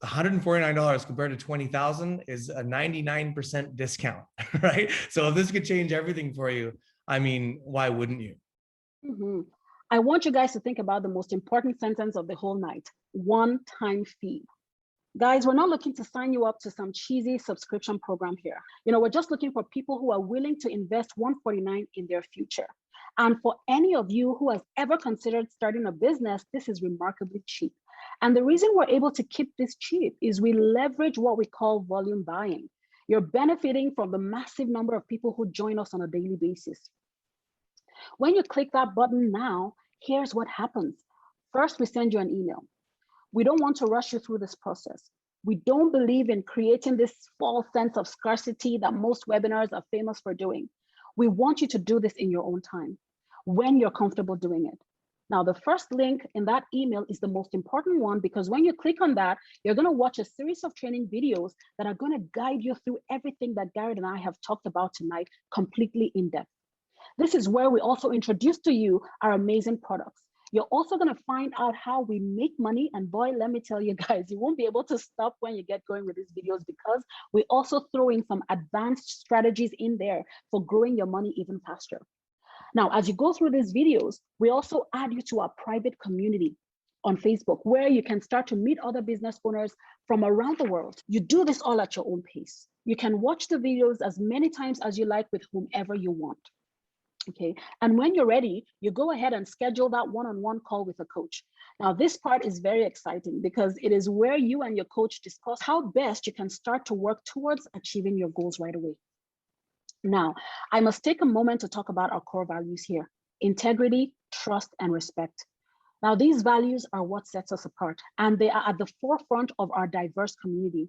$149 compared to 20,000 is a 99% discount, right? So if this could change everything for you, I mean, why wouldn't you? Mm-hmm. I want you guys to think about the most important sentence of the whole night: one-time fee. Guys, we're not looking to sign you up to some cheesy subscription program here. We're just looking for people who are willing to invest $149 in their future. And for any of you who has ever considered starting a business, this is remarkably cheap. And the reason we're able to keep this cheap is we leverage what we call volume buying. You're benefiting from the massive number of people who join us on a daily basis. When you click that button now, here's what happens. First, we send you an email. We don't want to rush you through this process. We don't believe in creating this false sense of scarcity that most webinars are famous for doing. We want you to do this in your own time, when you're comfortable doing it. Now, the first link in that email is the most important one, because when you click on that, you're going to watch a series of training videos that are going to guide you through everything that Garrett and I have talked about tonight, completely in depth. This is where we also introduce to you our amazing products. You're also going to find out how we make money. And boy, let me tell you guys, you won't be able to stop when you get going with these videos, because we also throw in some advanced strategies in there for growing your money even faster. Now, as you go through these videos, we also add you to our private community on Facebook, where you can start to meet other business owners from around the world. You do this all at your own pace. You can watch the videos as many times as you like with whomever you want. Okay, and when you're ready, you go ahead and schedule that one-on-one call with a coach. Now, this part is very exciting because it is where you and your coach discuss how best you can start to work towards achieving your goals right away. Now, I must take a moment to talk about our core values here: integrity, trust, and respect. Now, these values are what sets us apart, and they are at the forefront of our diverse community.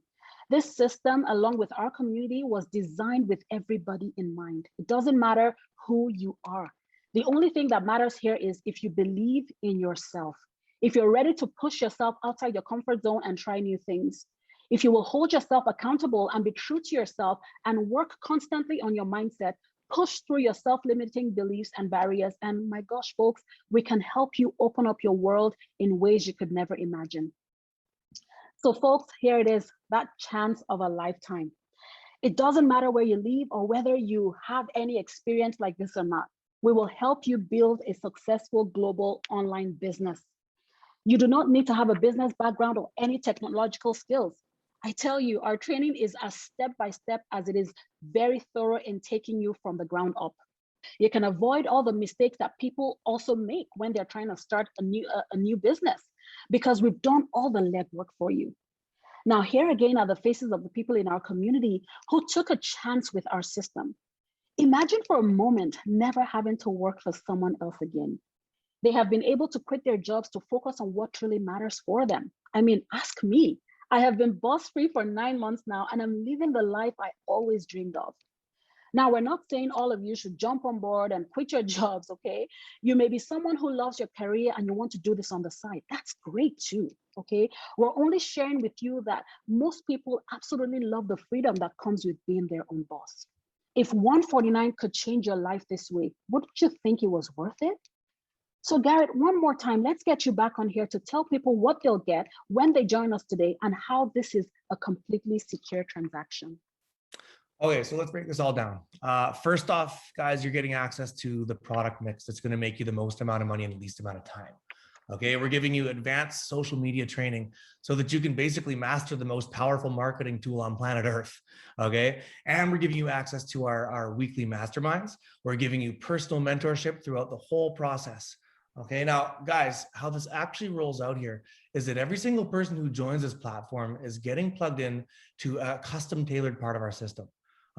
This system, along with our community, was designed with everybody in mind. It doesn't matter who you are. The only thing that matters here is if you believe in yourself, if you're ready to push yourself outside your comfort zone and try new things, if you will hold yourself accountable and be true to yourself and work constantly on your mindset, push through your self-limiting beliefs and barriers, and my gosh, folks, we can help you open up your world in ways you could never imagine. So folks, here it is, that chance of a lifetime. It doesn't matter where you live or whether you have any experience like this or not. We will help you build a successful global online business. You do not need to have a business background or any technological skills. I tell you, our training is as step-by-step as it is very thorough in taking you from the ground up. You can avoid all the mistakes that people also make when they're trying to start a new business, because we've done all the legwork for you. Now, here again are the faces of the people in our community who took a chance with our system. Imagine for a moment never having to work for someone else again. They have been able to quit their jobs to focus on what truly matters for them. I mean, ask me. I have been boss-free for 9 months now, and I'm living the life I always dreamed of. Now, we're not saying all of you should jump on board and quit your jobs, okay? You may be someone who loves your career and you want to do this on the side. That's great too, okay? We're only sharing with you that most people absolutely love the freedom that comes with being their own boss. If 149 could change your life this way, wouldn't you think it was worth it? So Garrett, one more time, let's get you back on here to tell people what they'll get when they join us today and how this is a completely secure transaction. Okay, so let's break this all down. First off, guys, you're getting access to the product mix that's going to make you the most amount of money in the least amount of time. Okay, we're giving you advanced social media training so that you can basically master the most powerful marketing tool on planet Earth. Okay, and we're giving you access to our weekly masterminds. We're giving you personal mentorship throughout the whole process. Okay, now guys, how this actually rolls out here is that every single person who joins this platform is getting plugged in to a custom tailored part of our system.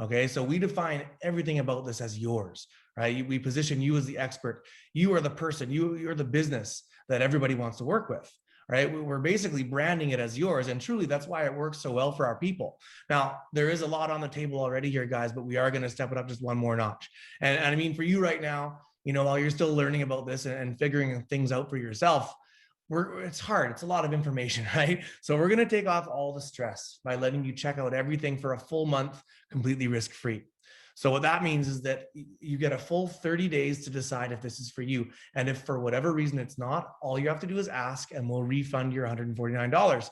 Okay, so we define everything about this as yours, right? We position you as the expert. You are the person, you're the business that everybody wants to work with, right? We're basically branding it as yours, and truly that's why it works so well for our people. Now, there is a lot on the table already here, guys, but we are going to step it up just one more notch. And I mean, for you right now, you know, while you're still learning about this and figuring things out for yourself, it's hard. It's a lot of information, right? So we're going to take off all the stress by letting you check out everything for a full month, completely risk-free. So what that means is that you get a full 30 days to decide if this is for you. And if for whatever reason it's not, all you have to do is ask and we'll refund your $149.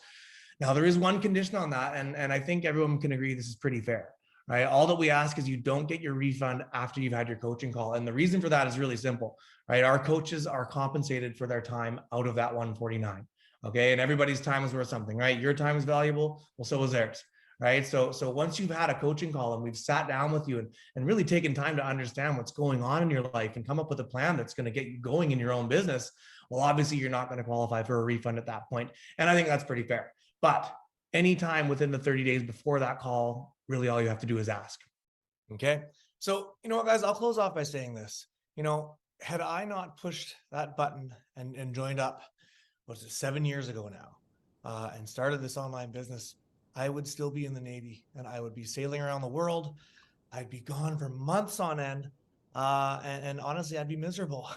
Now, there is one condition on that, and I think everyone can agree this is pretty fair. Right? All that we ask is you don't get your refund after you've had your coaching call. And the reason for that is really simple, right? Our coaches are compensated for their time out of that 149. Okay. And everybody's time is worth something, right? Your time is valuable. Well, so is theirs. Right. So once you've had a coaching call and we've sat down with you and really taken time to understand what's going on in your life and come up with a plan that's going to get you going in your own business, well, obviously you're not going to qualify for a refund at that point. And I think that's pretty fair. But anytime within the 30 days before that call, really all you have to do is ask. Okay. So, you know what, guys, I'll close off by saying this. You know, had I not pushed that button and joined up, what was it, 7 years ago now, and started this online business, I would still be in the Navy and I would be sailing around the world. I'd be gone for months on end. And honestly, I'd be miserable,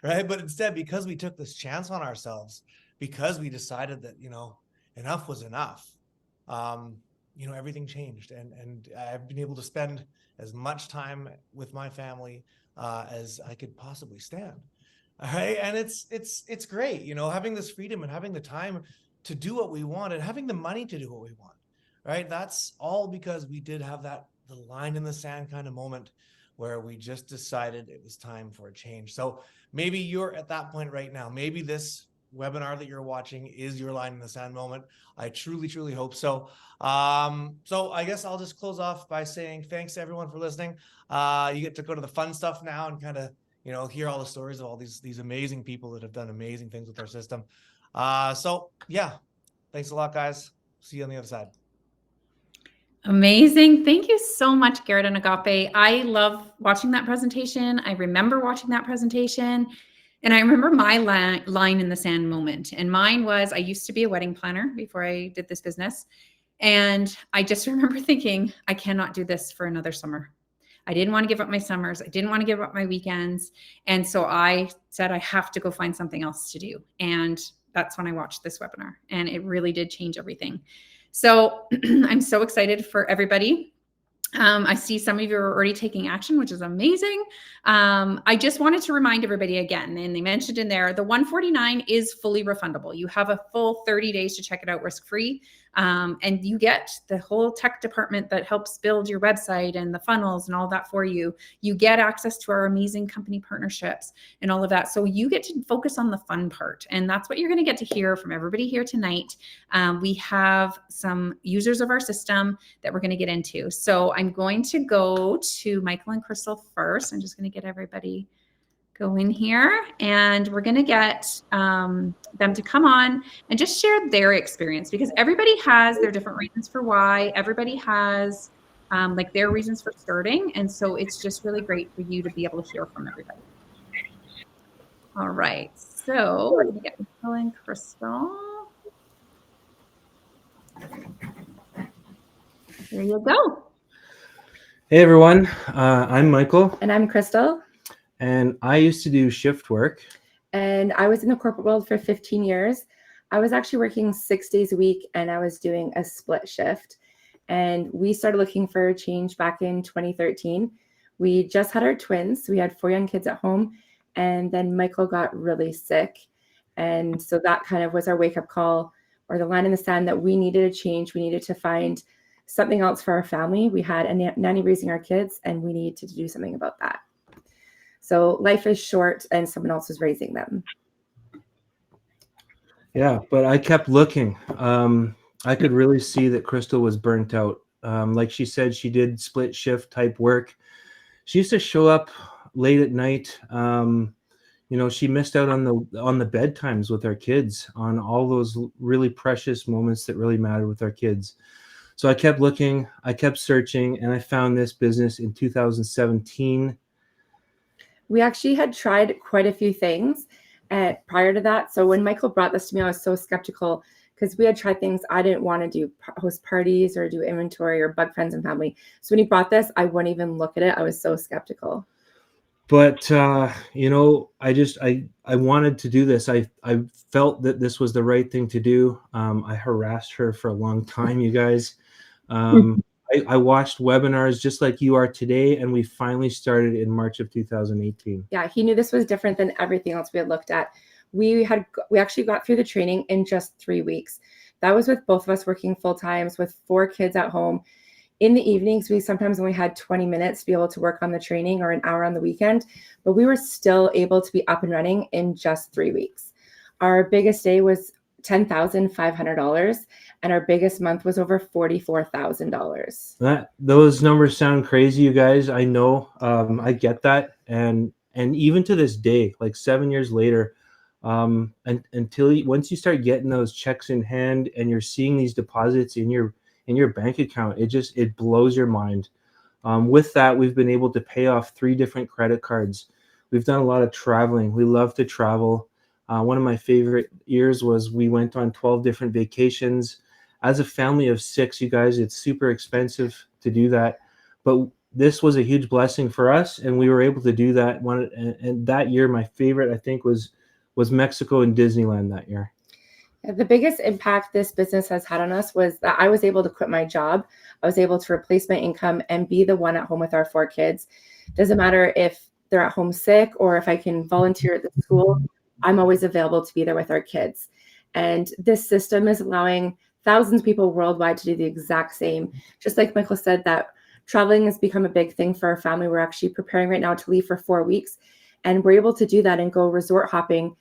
right? But instead, because we took this chance on ourselves, because we decided that, you know, enough was enough, you know, everything changed, and I've been able to spend as much time with my family as I could possibly stand. All right, and it's great, you know, having this freedom and having the time to do what we want and having the money to do what we want. Right, that's all because we did have the line in the sand kind of moment where we just decided it was time for a change. So maybe you're at that point right now. Maybe this webinar that you're watching is your line in the sand moment. I truly, truly hope so. So I guess I'll just close off by saying thanks to everyone for listening. You get to go to the fun stuff now and kind of, you know, hear all the stories of all these amazing people that have done amazing things with our system. So yeah, thanks a lot, guys. See you on the other side. Amazing. Thank you so much, Garrett and Agape. I love watching that presentation. I remember watching that presentation. And I remember my line in the sand moment. And mine was, I used to be a wedding planner before I did this business. And I just remember thinking, I cannot do this for another summer. I didn't want to give up my summers. I didn't want to give up my weekends. And so I said, I have to go find something else to do. And that's when I watched this webinar. And it really did change everything. So I'm so excited for everybody. I see some of you are already taking action, which is amazing. I just wanted to remind everybody again, and they mentioned in there, the 149 is fully refundable. You have a full 30 days to check it out risk-free. And you get the whole tech department that helps build your website and the funnels and all that for you. You get access to our amazing company partnerships and all of that. So you get to focus on the fun part. And that's what you're going to get to hear from everybody here tonight. We have some users of our system that we're going to get into. So I'm going to go to Michael and Crystal first. I'm just going to get everybody go in here, and we're going to get them to come on and just share their experience, because everybody has their different reasons for why. Everybody has like their reasons for starting. And so it's just really great for you to be able to hear from everybody. All right. So we're going to get Michael and Crystal. There you go. Hey everyone, I'm Michael. And I'm Crystal. And I used to do shift work. And I was in the corporate world for 15 years. I was actually working 6 days a week, and I was doing a split shift. And we started looking for a change back in 2013. We just had our twins. So we had 4 young kids at home. And then Michael got really sick. And so that kind of was our wake-up call, or the line in the sand, that we needed a change. We needed to find something else for our family. We had a nanny raising our kids, and we needed to do something about that. So life is short, and someone else is raising them. Yeah, but I kept looking. I could really see that Crystal was burnt out. Like she said, she did split shift type work. She used to show up late at night. You know, she missed out on the bedtimes with our kids, on all those really precious moments that really mattered with our kids. So I kept looking, I kept searching, and I found this business in 2017. We actually had tried quite a few things prior to that. So when Michael brought this to me, I was so skeptical, because we had tried things. I didn't want to do host parties or do inventory or bug friends and family. So when he brought this, I wouldn't even look at it. I was so skeptical. But you know, I wanted to do this. I felt that this was the right thing to do. I harassed her for a long time, you guys. I watched webinars just like you are today, and we finally started in March of 2018. Yeah, he knew this was different than everything else we had looked at. We actually got through the training in just 3 weeks. That was with both of us working full times with 4 kids at home. In the evenings, we sometimes only had 20 minutes to be able to work on the training, or an hour on the weekend, but we were still able to be up and running in just 3 weeks. Our biggest day was $10,500, and our biggest month was over $44,000. Those numbers sound crazy, you guys. I know, I get that, and even to this day, like 7 years later, and once you start getting those checks in hand and you're seeing these deposits in your bank account, it blows your mind. With that, we've been able to pay off 3 different credit cards. We've done a lot of traveling. We love to travel. One of my favorite years was we went on 12 different vacations. As a family of 6, you guys, it's super expensive to do that. But this was a huge blessing for us, and we were able to do that. And that year, my favorite, I think, was Mexico and Disneyland that year. The biggest impact this business has had on us was that I was able to quit my job. I was able to replace my income and be the one at home with our 4 kids. Doesn't matter if they're at home sick or if I can volunteer at the school, I'm always available to be there with our kids. And this system is allowing thousands of people worldwide to do the exact same. Just like Michael said, that traveling has become a big thing for our family. We're actually preparing right now to leave for 4 weeks, and we're able to do that and go resort hopping.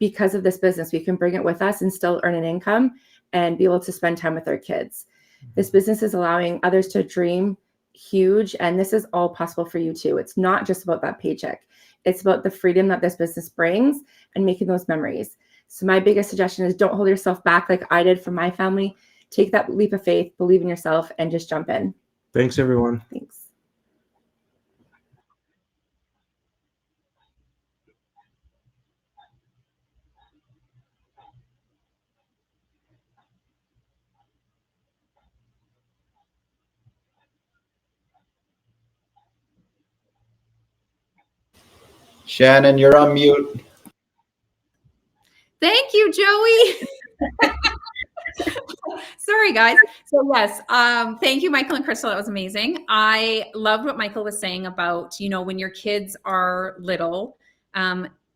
Because of this business, we can bring it with us and still earn an income and be able to spend time with our kids. This business is allowing others to dream huge, and this is all possible for you too. It's not just about that paycheck. It's about the freedom that this business brings and making those memories. So my biggest suggestion is, don't hold yourself back like I did for my family. Take that leap of faith, believe in yourself, and just jump in. Thanks, everyone. Thanks. Shannon, you're on mute. Thank you, Joey. Sorry, guys. So yes, thank you, Michael and Crystal. That was amazing. I loved what Michael was saying about, when your kids are little,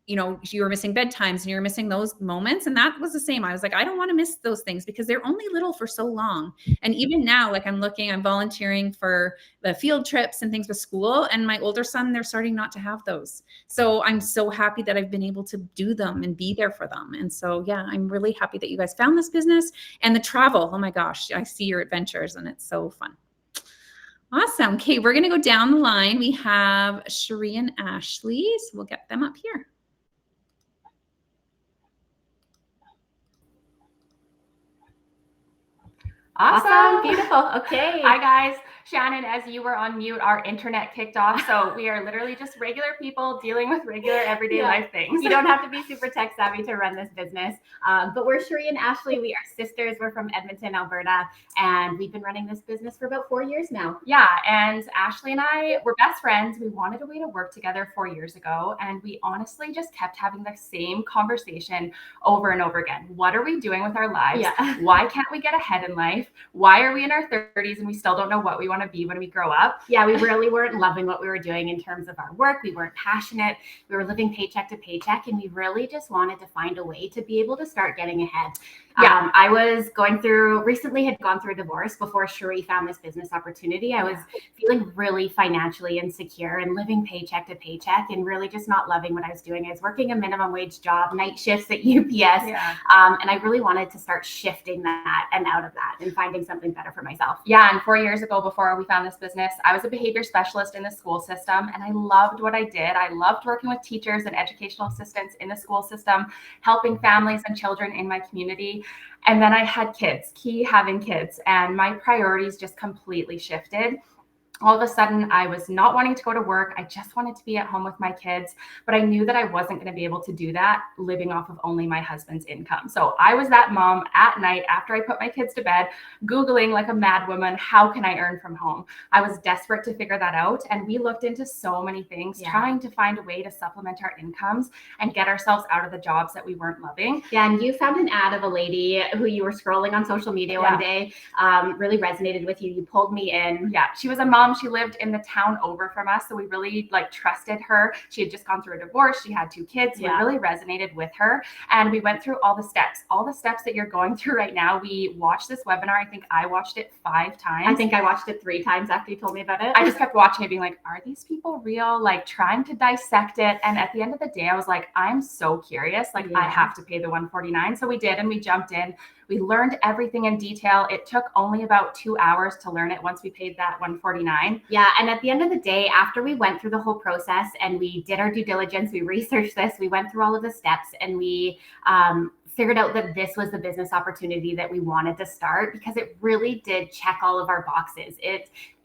you know, you were missing bedtimes and you were missing those moments. And that was the same. I was like, I don't want to miss those things because they're only little for so long. And even now, like I'm volunteering for the field trips and things with school, and my older son, they're starting not to have those. So I'm so happy that I've been able to do them and be there for them. And so, yeah, I'm really happy that you guys found this business and the travel. Oh my gosh, I see your adventures and it's so fun. Awesome. Okay, we're going to go down the line. We have Cherie and Ashley, so we'll get them up here. Awesome. Beautiful. Okay. Hi, guys. Shannon, as you were on mute, our internet kicked off. So we are literally just regular people dealing with regular everyday life things. You don't have to be super tech savvy to run this business. But we're Cherie and Ashley. We are sisters. We're from Edmonton, Alberta. And we've been running this business for about 4 years now. Yeah. And Ashley and I were best friends. We wanted a way to work together 4 years ago. And we honestly just kept having the same conversation over and over again. What are we doing with our lives? Yeah. Why can't we get ahead in life? Why are we in our 30s and we still don't know what we want to be when we grow up? Yeah, we really weren't loving what we were doing in terms of our work. We weren't passionate. We were living paycheck to paycheck, and we really just wanted to find a way to be able to start getting ahead. Yeah. I was recently had gone through a divorce before Cherie found this business opportunity. I was feeling really financially insecure and living paycheck to paycheck and really just not loving what I was doing. I was working a minimum wage job, night shifts at UPS. Yeah. And I really wanted to start shifting that and out of that and finding something better for myself. Yeah. And 4 years ago, before we found this business, I was a behavior specialist in the school system, and I loved what I did. I loved working with teachers and educational assistants in the school system, helping families and children in my community. And then I had kids, having kids, and my priorities just completely shifted. All of a sudden, I was not wanting to go to work. I just wanted to be at home with my kids, but I knew that I wasn't going to be able to do that living off of only my husband's income. So I was that mom at night after I put my kids to bed, Googling like a mad woman, how can I earn from home? I was desperate to figure that out. And we looked into so many things, trying to find a way to supplement our incomes and get ourselves out of the jobs that we weren't loving. Yeah, and you found an ad of a lady who you were scrolling on social media one day, really resonated with you. You pulled me in. Yeah, she was a mom. She lived in the town over from us. So we really trusted her. She had just gone through a divorce. She had 2 kids. We really resonated with her. And we went through all the steps that you're going through right now. We watched this webinar. I think I watched it 5 times. I think I watched it 3 times after you told me about it. I just kept watching it being like, are these people real? Trying to dissect it. And at the end of the day, I was like, I'm so curious. I have to pay the $149. So we did, and we jumped in. We learned everything in detail. It took only about 2 hours to learn it once we paid that $149. Yeah. And at the end of the day, after we went through the whole process and we did our due diligence, we researched this, we went through all of the steps, and we figured out that this was the business opportunity that we wanted to start because it really did check all of our boxes.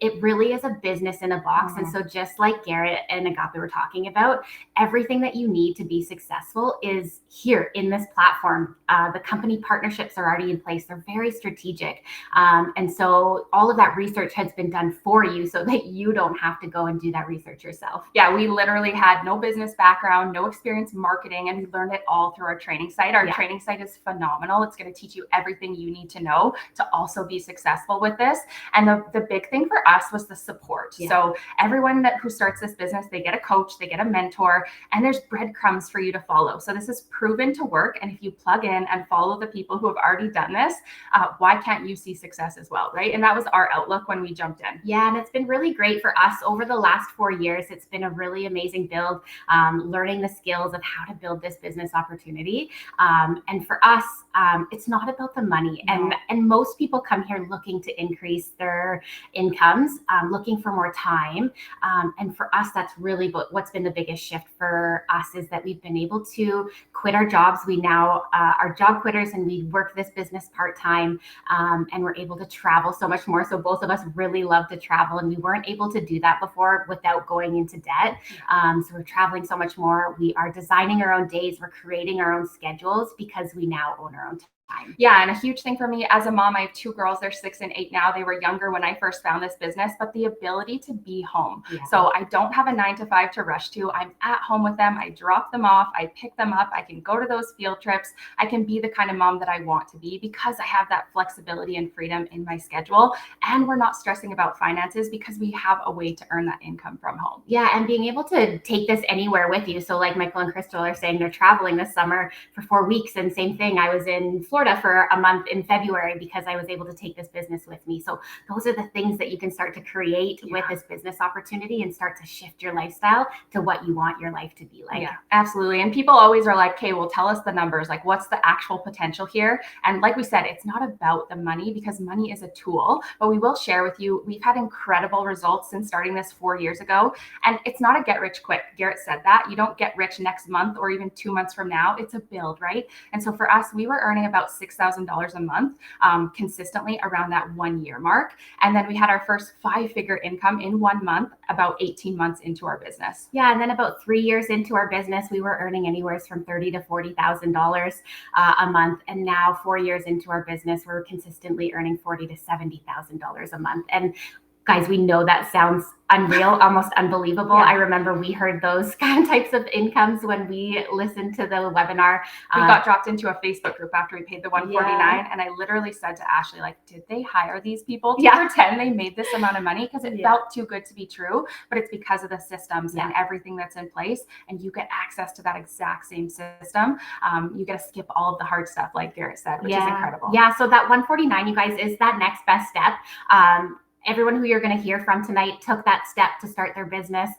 It really is a business in a box. And so just like Garrett and Agape were talking about, everything that you need to be successful is here in this platform. The company partnerships are already in place. They're very strategic. And so all of that research has been done for you so that you don't have to go and do that research yourself. Yeah, we literally had no business background, no experience marketing, and we learned it all through our training site. Our training site is phenomenal. It's going to teach you everything you need to know to also be successful with this. And the big thing for us was the support. So everyone who starts this business, they get a coach, they get a mentor, and there's breadcrumbs for you to follow. So this is proven to work. And if you plug in and follow the people who have already done this, why can't you see success as well, right? And that was our outlook when we jumped in. Yeah, and it's been really great for us over the last 4 years. It's been a really amazing build, learning the skills of how to build this business opportunity. And for us, it's not about the money. And most people come here looking to increase their incomes, looking for more time. And for us, that's really what's been the biggest shift for us is that we've been able to quit our jobs. We now are job quitters and we work this business part-time, and we're able to travel so much more. So both of us really love to travel, and we weren't able to do that before without going into debt. So we're traveling so much more. We are designing our own days. We're creating our own schedules because we now own our own time. Yeah, and a huge thing for me as a mom, I have 2 girls, they're 6 and 8 now. They were younger when I first found this business, but the ability to be home. Yeah. So I don't have a 9 to 5 to rush to. I'm at home with them. I drop them off. I pick them up. I can go to those field trips. I can be the kind of mom that I want to be because I have that flexibility and freedom in my schedule. And we're not stressing about finances because we have a way to earn that income from home. Yeah, and being able to take this anywhere with you. So like Michael and Crystal are saying, they're traveling this summer for 4 weeks, and same thing. I was in Florida for a month in February because I was able to take this business with me. So those are the things that you can start to create with this business opportunity and start to shift your lifestyle to what you want your life to be like. Yeah, absolutely. And people always are like, okay, well, tell us the numbers. Like, what's the actual potential here? And like we said, it's not about the money because money is a tool, but we will share with you, we've had incredible results since starting this 4 years ago. And it's not a get rich quick. Garrett said that. You don't get rich next month or even 2 months from now. It's a build, right? And so for us, we were earning about $6,000 a month consistently around that 1 year mark. And then we had our first 5-figure income in 1 month, about 18 months into our business. Yeah, and then about 3 years into our business, we were earning anywhere from $30,000 to $40,000 a month. And now 4 years into our business, we're consistently earning $40,000 to $70,000 a month. And guys, we know that sounds unreal, almost unbelievable. Yeah. I remember we heard those kind of types of incomes when we listened to the webinar. We got dropped into a Facebook group after we paid the $149, and I literally said to Ashley, like, did they hire these people to pretend they made this amount of money? Because it felt too good to be true, but it's because of the systems and everything that's in place, and you get access to that exact same system. You get to skip all of the hard stuff, like Garrett said, which is incredible. Yeah, so that 149, you guys, is that next best step. Everyone who you're going to hear from tonight took that step to start their business.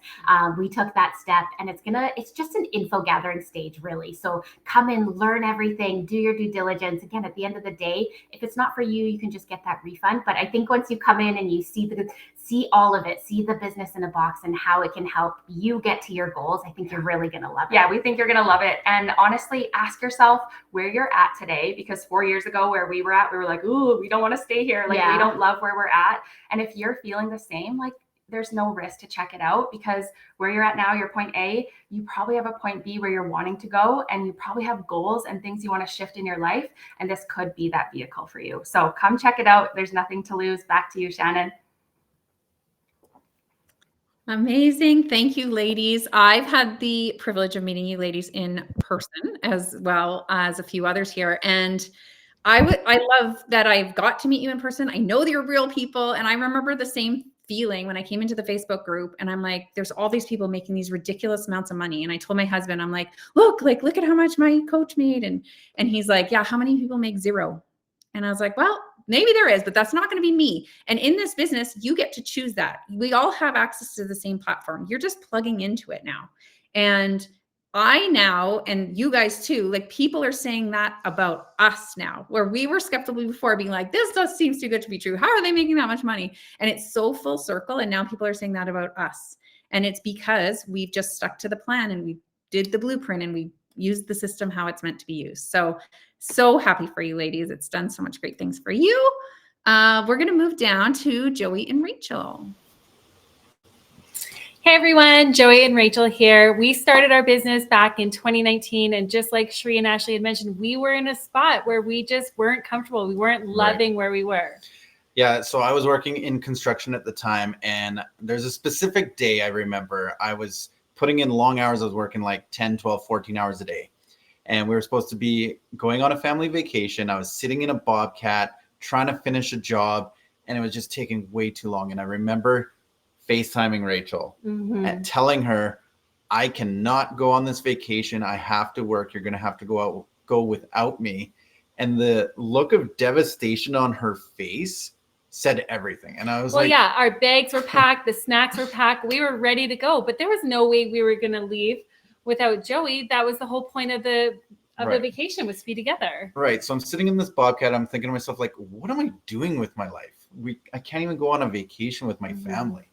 We took that step, and it's just an info gathering stage, really. So come in, learn everything, do your due diligence. Again, at the end of the day, if it's not for you, you can just get that refund. But I think once you come in and you see all of it, see the business in a box and how it can help you get to your goals, I think you're really going to love it. Yeah, we think you're going to love it. And honestly, ask yourself where you're at today, because 4 years ago where we were at, we were like, ooh, we don't want to stay here. Like, we don't love where we're at. And if you're feeling the same, like, there's no risk to check it out, because where you're at now, you're point A, you probably have a point B where you're wanting to go, and you probably have goals and things you want to shift in your life. And this could be that vehicle for you. So come check it out. There's nothing to lose. Back to you, Shannon. Amazing. Thank you, ladies. I've had the privilege of meeting you ladies in person as well as a few others here. And I love that I've got to meet you in person. I know they're real people. And I remember the same feeling when I came into the Facebook group, and I'm like, there's all these people making these ridiculous amounts of money. And I told my husband, I'm like, look at how much my coach made. And he's like, yeah, how many people make zero? And I was like, well, maybe there is, but that's not going to be me. And in this business, you get to choose that. We all have access to the same platform. You're just plugging into it now. And I now, and you guys too, like, people are saying that about us now, where we were skeptical before, being like, this just seems too good to be true. How are they making that much money? And it's so full circle. And now people are saying that about us. And it's because we've just stuck to the plan, and we did the blueprint, and we used the system how it's meant to be used. So happy for you ladies. It's done so much great things for you. We're going to move down to Joey and Rachel. Hey everyone, Joey and Rachel here. We started our business back in 2019, and just like Sheree and Ashley had mentioned, we were in a spot where we just weren't comfortable. We weren't loving where we were. Yeah, so I was working in construction at the time, and there's a specific day I remember. I was putting in long hours. I was working like 10, 12, 14 hours a day. And we were supposed to be going on a family vacation. I was sitting in a Bobcat trying to finish a job, and it was just taking way too long. And I remember FaceTiming Rachel and telling her, I cannot go on this vacation. I have to work. You're going to have to go without me. And the look of devastation on her face said everything. And I was like, yeah, our bags were packed. The snacks were packed. We were ready to go, but there was no way we were going to leave without Joey. That was the whole point of the vacation, was to be together. Right. So I'm sitting in this Bobcat. I'm thinking to myself, like, what am I doing with my life? I can't even go on a vacation with my family.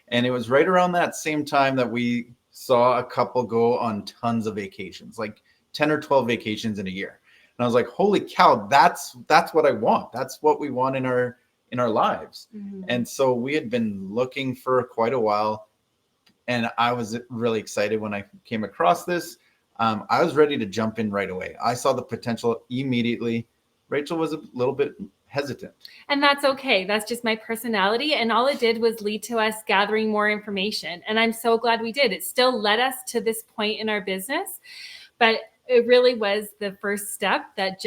And it was right around that same time that we saw a couple go on tons of vacations, like 10 or 12 vacations in a year. And I was like, holy cow, that's what I want. That's what we want in our lives. And so we had been looking for quite a while. And I was really excited when I came across this. I was ready to jump in right away. I saw the potential immediately. Rachel was a little bit hesitant. And that's okay. That's just my personality. And all it did was lead to us gathering more information. And I'm so glad we did. It still led us to this point in our business, but it really was the first step, that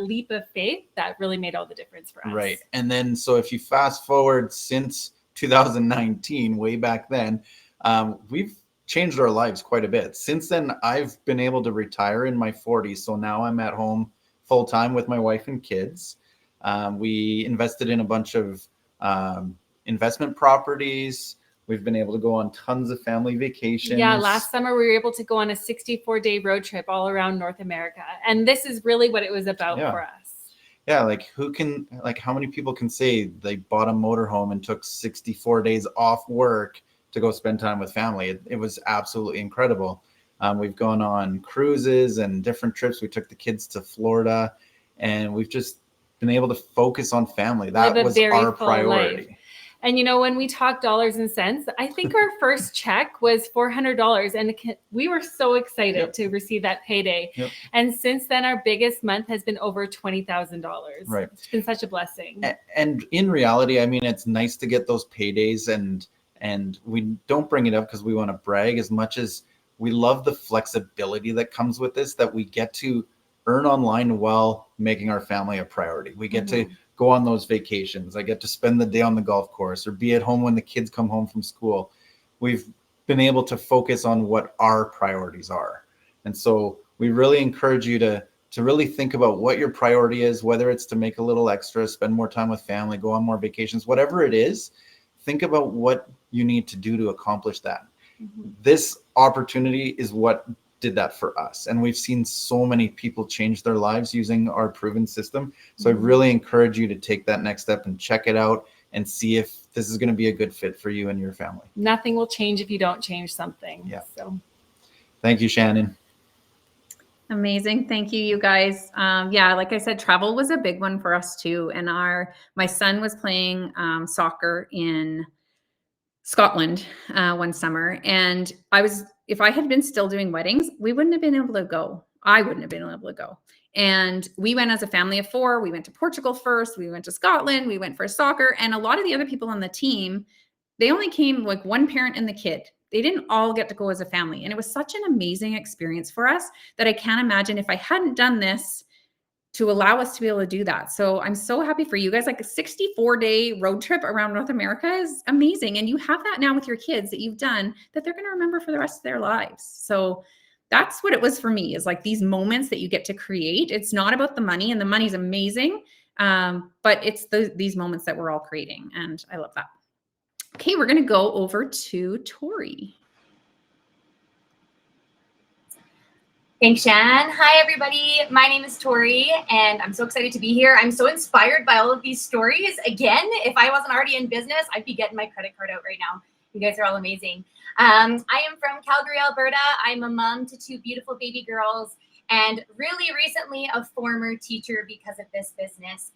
leap of faith that really made all the difference for us. Right. And then, so if you fast forward since 2019, way back then, we've changed our lives quite a bit. Since then, I've been able to retire in my 40s. So now I'm at home full time with my wife and kids. We invested in a bunch of investment properties. We've been able to go on tons of family vacations. Yeah, last summer we were able to go on a 64-day road trip all around North America. And this is really what it was about for us. Yeah, like how many people can say they bought a motorhome and took 64 days off work to go spend time with family? It was absolutely incredible. We've gone on cruises and different trips. We took the kids to Florida, and we've just been able to focus on family. That was our priority. Life. And, you know, when we talk dollars and cents, I think our first check was $400. And we were so excited to receive that payday. And since then, our biggest month has been over $20,000. Right. It's been such a blessing. And in reality, I mean, it's nice to get those paydays, and we don't bring it up because we want to brag as much as we love the flexibility that comes with this, that we get to earn online while making our family a priority. We get to go on those vacations. I get to spend the day on the golf course or be at home when the kids come home from school. We've been able to focus on what our priorities are. And so we really encourage you to really think about what your priority is, whether it's to make a little extra, spend more time with family, go on more vacations, whatever it is, think about what you need to do to accomplish that. This opportunity is what did that for us. And we've seen so many people change their lives using our proven system. So I really encourage you to take that next step and check it out and see if this is going to be a good fit for you and your family. Nothing will change if you don't change something. Yeah. So thank you, Shannon. Amazing. Thank you, you guys. Yeah, like I said, travel was a big one for us too. And my son was playing soccer in Scotland one summer. And if I had been still doing weddings, we wouldn't have been able to go. I wouldn't have been able to go. And we went as a family of 4. We went to Portugal first. We went to Scotland. We went for soccer. And a lot of the other people on the team, they only came like one parent and the kid. They didn't all get to go as a family. And it was such an amazing experience for us that I can't imagine if I hadn't done this to allow us to be able to do that. So I'm so happy for you guys. Like a 64-day road trip around North America is amazing. And you have that now with your kids that you've done that they're going to remember for the rest of their lives. So that's what it was for me, is like these moments that you get to create. It's not about the money, and the money's amazing. But it's these moments that we're all creating. And I love that. Okay, we're going to go over to Tori. Thanks, Shan. Hi, everybody. My name is Tori, and I'm so excited to be here. I'm so inspired by all of these stories. Again, if I wasn't already in business, I'd be getting my credit card out right now. You guys are all amazing. I am from Calgary, Alberta. I'm a mom to 2 beautiful baby girls, and really recently a former teacher because of this business.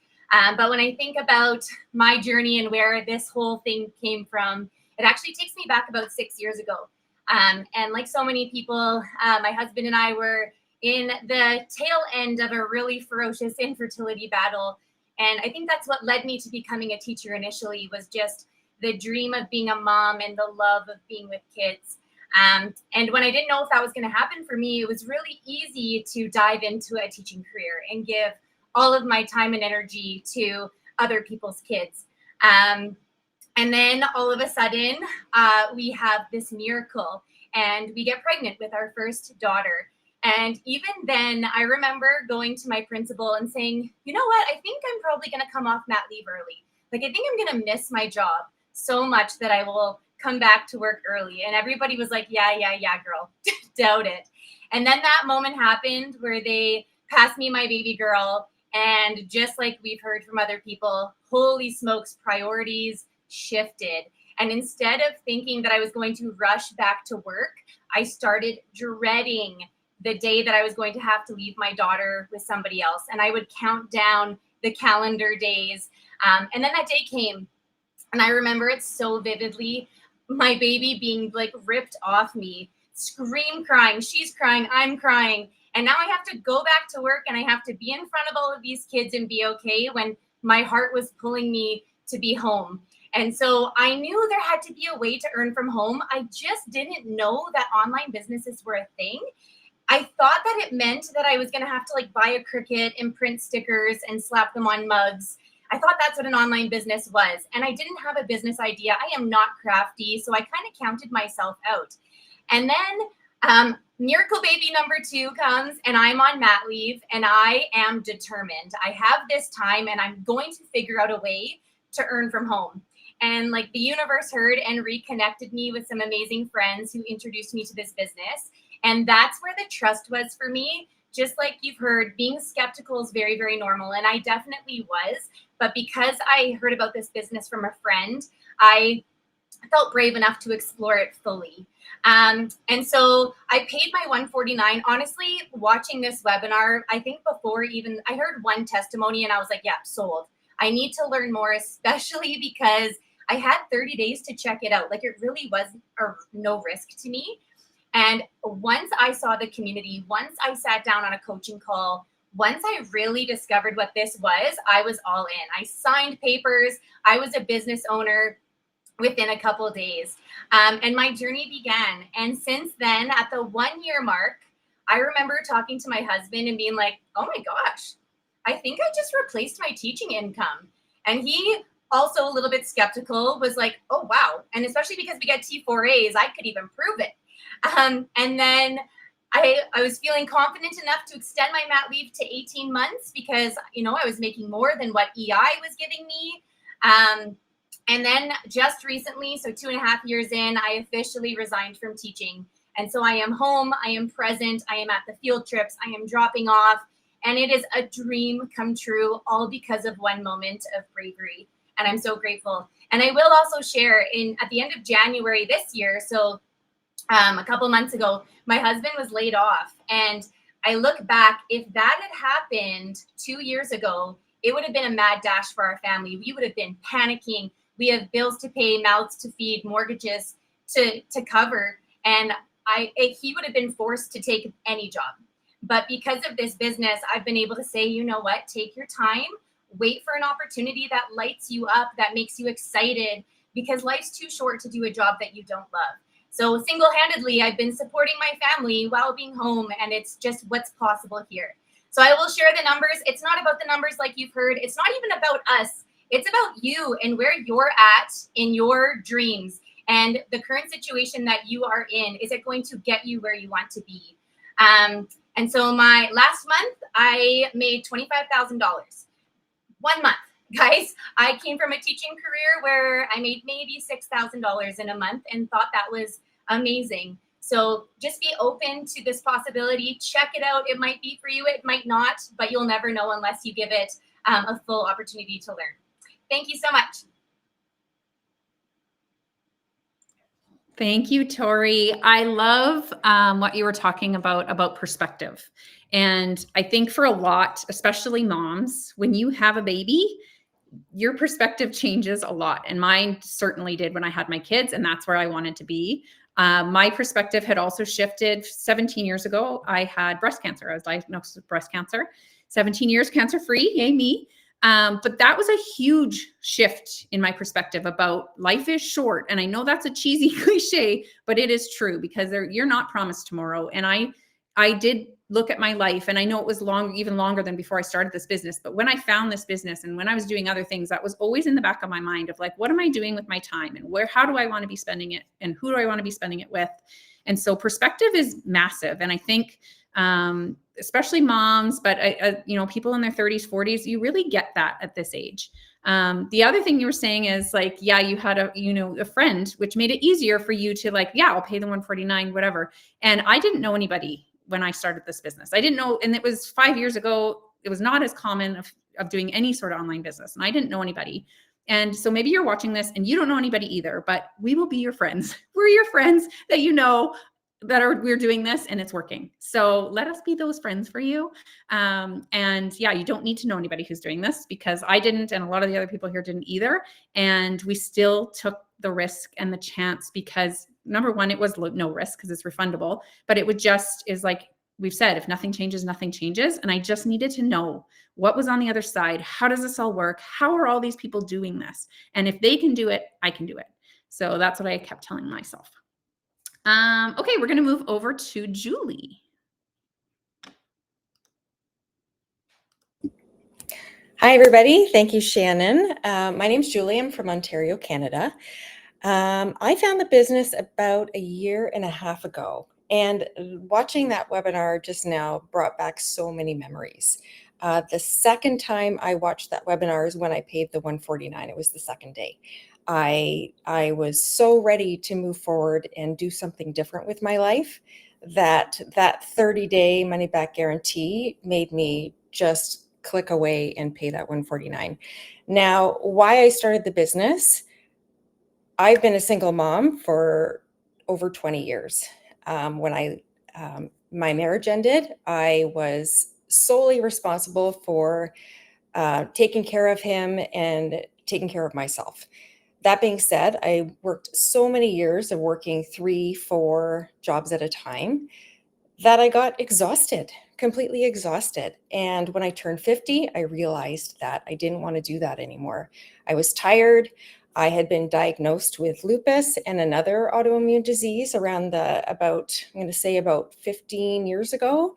But when I think about my journey and where this whole thing came from, it actually takes me back about 6 years ago. And like so many people, my husband and I were in the tail end of a really ferocious infertility battle. And I think that's what led me to becoming a teacher initially, was just the dream of being a mom and the love of being with kids. And when I didn't know if that was going to happen for me, it was really easy to dive into a teaching career and give all of my time and energy to other people's kids. And then all of a sudden, we have this miracle and we get pregnant with our first daughter. And even then, I remember going to my principal and saying, you know what, I think I'm probably going to come off mat leave early. Like, I think I'm going to miss my job so much that I will come back to work early. And everybody was like, yeah, girl, doubt it. And then that moment happened where they passed me my baby girl. And just like we've heard from other people, holy smokes, priorities shifted. And instead of thinking that I was going to rush back to work, I started dreading the day that I was going to have to leave my daughter with somebody else. And I would count down the calendar days. And then that day came. And I remember it so vividly, my baby being like ripped off me, scream crying. She's crying, I'm crying. And now I have to go back to work and I have to be in front of all of these kids and be okay when my heart was pulling me to be home. And so I knew there had to be a way to earn from home. I just didn't know that online businesses were a thing. I thought that it meant that I was going to have to like buy a Cricut and print stickers and slap them on mugs. I thought that's what an online business was. And I didn't have a business idea. I am not crafty. So I kind of counted myself out. And then miracle baby number 2 comes and I'm on mat leave and I am determined. I have this time and I'm going to figure out a way to earn from home. And like the universe heard and reconnected me with some amazing friends who introduced me to this business. And that's where the trust was for me. Just like you've heard, being skeptical is very, very normal. And I definitely was. But because I heard about this business from a friend, I felt brave enough to explore it fully. And so I paid my $149. Honestly, watching this webinar, I think before even I heard one testimony and I was like, yeah, sold. I need to learn more, especially because I had 30 days to check it out. Like it really was no risk to me. And once I saw the community, once I sat down on a coaching call, once I really discovered what this was, I was all in. I signed papers. I was a business owner within a couple of days. And my journey began. And since then, at the 1-year mark, I remember talking to my husband and being like, oh my gosh, I think I just replaced my teaching income. And he, also a little bit skeptical, was like, oh, wow. And especially because we get T4As, I could even prove it. And then I was feeling confident enough to extend my mat leave to 18 months because, you know, I was making more than what EI was giving me. And then just recently, so 2.5 years in, I officially resigned from teaching. And so I am home, I am present, I am at the field trips, I am dropping off, and it is a dream come true, all because of one moment of bravery. And I'm so grateful. And I will also share at the end of January this year, so a couple months ago, my husband was laid off. And I look back, if that had happened 2 years ago, it would have been a mad dash for our family. We would have been panicking. We have bills to pay, mouths to feed, mortgages to cover. And he would have been forced to take any job. But because of this business, I've been able to say, you know what, take your time, wait for an opportunity that lights you up, that makes you excited, because life's too short to do a job that you don't love. So single-handedly, I've been supporting my family while being home, and it's just what's possible here. So I will share the numbers. It's not about the numbers like you've heard. It's not even about us. It's about you and where you're at in your dreams and the current situation that you are in. Is it going to get you where you want to be? And so my last month, I made $25,000. 1 month, guys. I came from a teaching career where I made maybe $6,000 in a month and thought that was amazing. So just be open to this possibility. Check it out. It might be for you. It might not, but you'll never know unless you give it a full opportunity to learn. Thank you so much. Thank you, Tori. I love what you were talking about perspective. And I think for a lot, especially moms, when you have a baby, your perspective changes a lot. And mine certainly did when I had my kids, and that's where I wanted to be. My perspective had also shifted 17 years ago. I had breast cancer. I was diagnosed with breast cancer, 17 years cancer-free, yay me. But that was a huge shift in my perspective about life is short. And I know that's a cheesy cliche, but it is true because you're not promised tomorrow. And I did look at my life, and I know it was even longer than before I started this business. But when I found this business and when I was doing other things, that was always in the back of my mind of like, what am I doing with my time, and how do I want to be spending it, and who do I want to be spending it with? And so perspective is massive. And I think, especially moms, but people in their 30s, 40s, you really get that at this age. The other thing you were saying is like, yeah, you had a friend, which made it easier for you to like, yeah, I'll pay the $149, whatever. And I didn't know anybody when I started this business. I didn't know, and it was 5 years ago. It was not as common of doing any sort of online business, and I didn't know anybody. And so maybe you're watching this and you don't know anybody either, but we will be your friends. We're your friends that we're doing this and it's working. So let us be those friends for you. And yeah, you don't need to know anybody who's doing this, because I didn't, and a lot of the other people here didn't either. And we still took the risk and the chance because number one, it was no risk because it's refundable, but it is like, we've said, if nothing changes, nothing changes. And I just needed to know what was on the other side. How does this all work? How are all these people doing this? And if they can do it, I can do it. So that's what I kept telling myself. Okay, we're going to move over to Julie. Hi, everybody. Thank you, Shannon. My name's Julie. I'm from Ontario, Canada. I found the business about a year and a half ago, and watching that webinar just now brought back so many memories. The second time I watched that webinar is when I paid the $149. It was the second day. I was so ready to move forward and do something different with my life that 30-day money-back guarantee made me just click away and pay that $149. Now, why I started the business, I've been a single mom for over 20 years. When my marriage ended, I was solely responsible for taking care of him and taking care of myself. That being said, I worked so many years of working 3-4 jobs at a time that I got exhausted, completely exhausted. And when I turned 50, I realized that I didn't want to do that anymore. I was tired. I had been diagnosed with lupus and another autoimmune disease around about 15 years ago.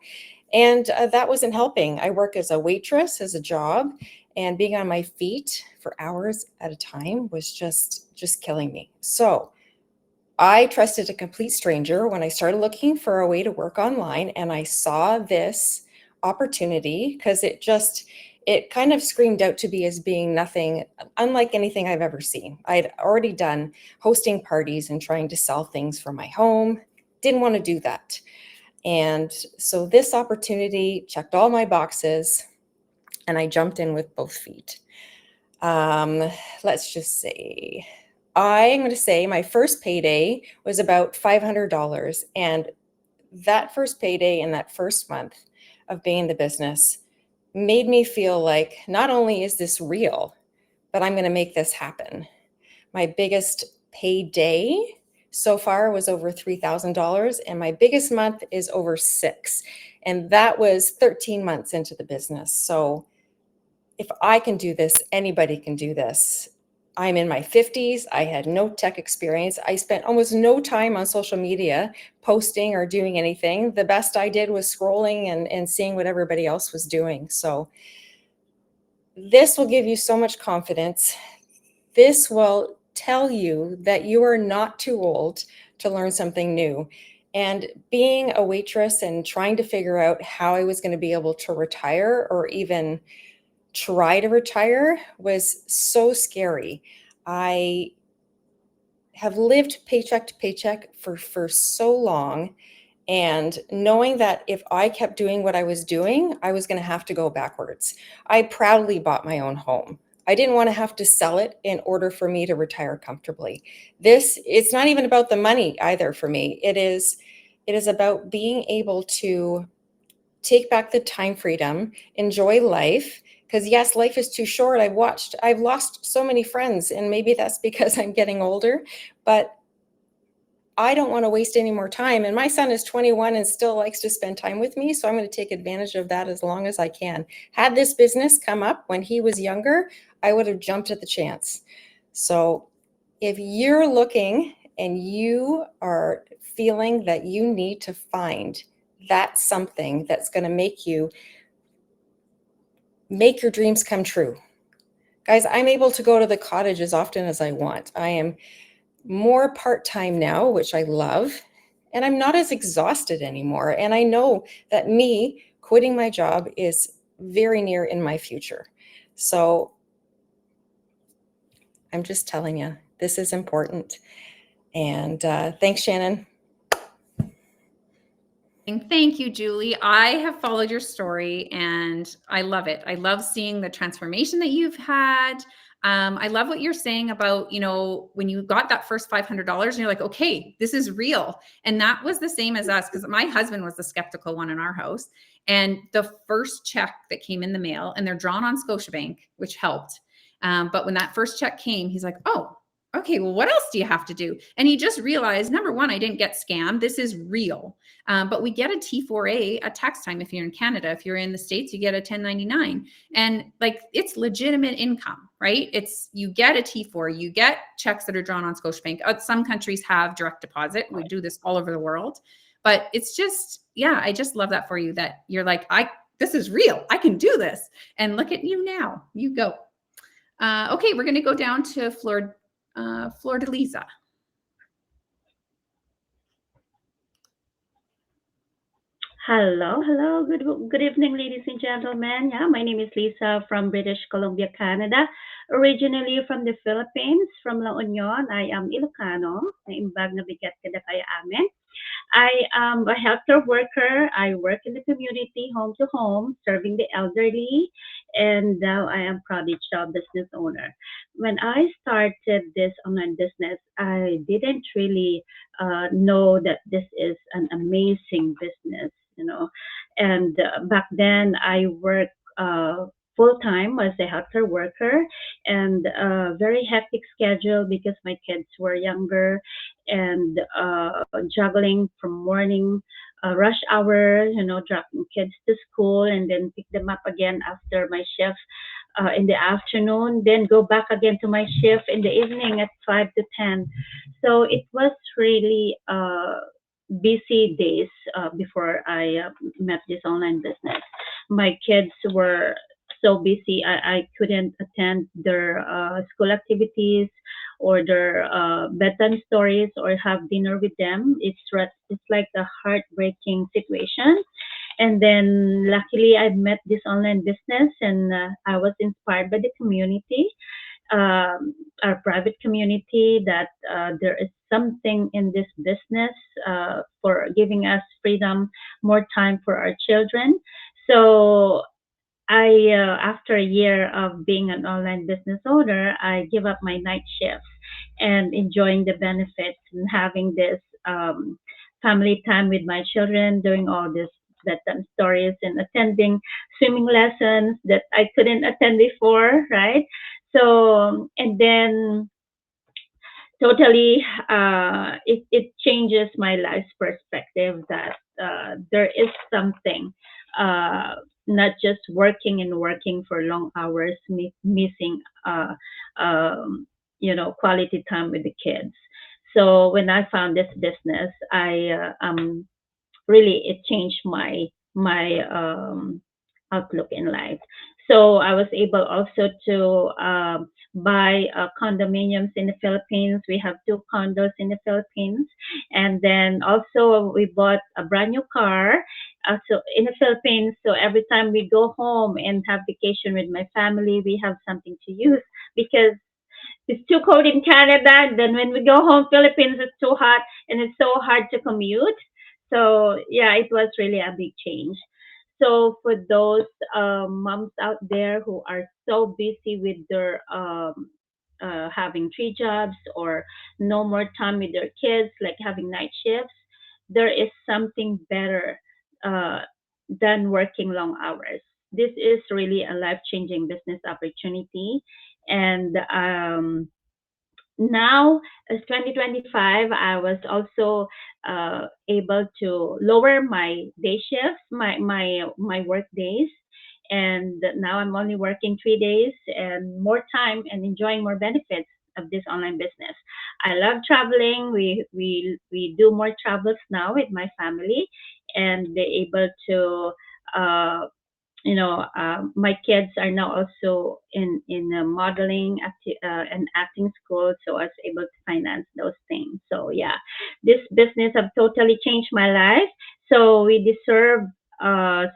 And that wasn't helping. I work as a waitress, as a job, and being on my feet for hours at a time was just killing me. So I trusted a complete stranger when I started looking for a way to work online, and I saw this opportunity because it kind of screamed out to me as being nothing unlike anything I've ever seen. I'd already done hosting parties and trying to sell things from my home. Didn't want to do that. And so this opportunity checked all my boxes, and I jumped in with both feet. Let's just say, I'm going to say my first payday was about $500. And that first payday in that first month of being in the business made me feel like not only is this real, but I'm going to make this happen. My biggest payday so far was over $3,000, and my biggest month is over $6,000. And that was 13 months into the business. So if I can do this, anybody can do this. I'm in my 50s. I had no tech experience. I spent almost no time on social media posting or doing anything. The best I did was scrolling and seeing what everybody else was doing. So this will give you so much confidence. This will tell you that you are not too old to learn something new. And being a waitress and trying to figure out how I was going to be able to retire or even try to retire was so scary. I have lived paycheck to paycheck for so long, and knowing that if I kept doing what I was doing, I was going to have to go backwards. I proudly bought my own home. I didn't want to have to sell it in order for me to retire comfortably. It's not even about the money either for me. It is about being able to take back the time freedom, enjoy life. Because yes, life is too short. I've lost so many friends, and maybe that's because I'm getting older, but I don't want to waste any more time. And my son is 21 and still likes to spend time with me. So I'm going to take advantage of that as long as I can. Had this business come up when he was younger, I would have jumped at the chance. So if you're looking and you are feeling that you need to find that something that's going to make your dreams come true. Guys, I'm able to go to the cottage as often as I want. I am more part-time now, which I love, and I'm not as exhausted anymore. And I know that me quitting my job is very near in my future. So I'm just telling you, this is important. And thanks, Shannon. Thank you, Julie. I have followed your story and I love it. I love seeing the transformation that you've had. I love what you're saying about, when you got that first $500 and you're like, okay, this is real. And that was the same as us, because my husband was the skeptical one in our house. And the first check that came in the mail, and they're drawn on Scotiabank, which helped. But when that first check came, he's like, oh, okay, well, what else do you have to do? And he just realized, number one, I didn't get scammed. This is real. But we get a T4A at tax time if you're in Canada. If you're in the States, you get a 1099. And like, it's legitimate income, right? It's, you get a T4, you get checks that are drawn on Scotiabank. Some countries have direct deposit. We do this all over the world. But it's just, yeah, I just love that for you, that you're like, this is real. I can do this. And look at you now. You go. Okay, we're going to go down to Flor-de-Liza. Hello. Good evening, ladies and gentlemen. Yeah, my name is Lisa from British Columbia, Canada. Originally from the Philippines, from La Union. I am Ilocano. Naimbag na bigat kada kaya amin. I am a healthcare worker. I work in the community, home to home, serving the elderly, and now I am proudly child business owner. When I started this online business, I didn't really know that this is an amazing business, you know. And back then, I worked full time as a healthcare worker, and very hectic schedule because my kids were younger, and juggling from morning rush hour, you know, dropping kids to school and then pick them up again after my shift in the afternoon, then go back again to my shift in the evening at 5 to 10. So it was really busy days before I met this online business. My kids were so busy, I couldn't attend their school activities or their bedtime stories or have dinner with them. It's like a heartbreaking situation. And then luckily I met this online business, and I was inspired by the community, our private community, that there is something in this business for giving us freedom, more time for our children. So after a year of being an online business owner, I give up my night shifts and enjoying the benefits and having this family time with my children, doing all this bedtime stories and attending swimming lessons that I couldn't attend before, right? So, and then totally, it changes my life's perspective that there is something, not just working and working for long hours, missing, quality time with the kids. So when I found this business, really, it changed my outlook in life. So I was able also to buy condominiums in the Philippines. We have 2 condos in the Philippines, and then also we bought a brand new car. So in the Philippines, so every time we go home and have vacation with my family, we have something to use because it's too cold in Canada. And then when we go home, Philippines, it's too hot and it's so hard to commute. So yeah, it was really a big change. So for those moms out there who are so busy with their having 3 jobs or no more time with their kids, like having night shifts, there is something better uh, than working long hours. This is really a life-changing business opportunity, and now as 2025, I was also able to lower my day shifts, my work days, and now I'm only working 3 days and more time and enjoying more benefits of this online business. I love traveling. We do more travels now with my family, and they're able to my kids are now also in modeling and acting school, so I was able to finance those things. So yeah, this business have totally changed my life. So we deserve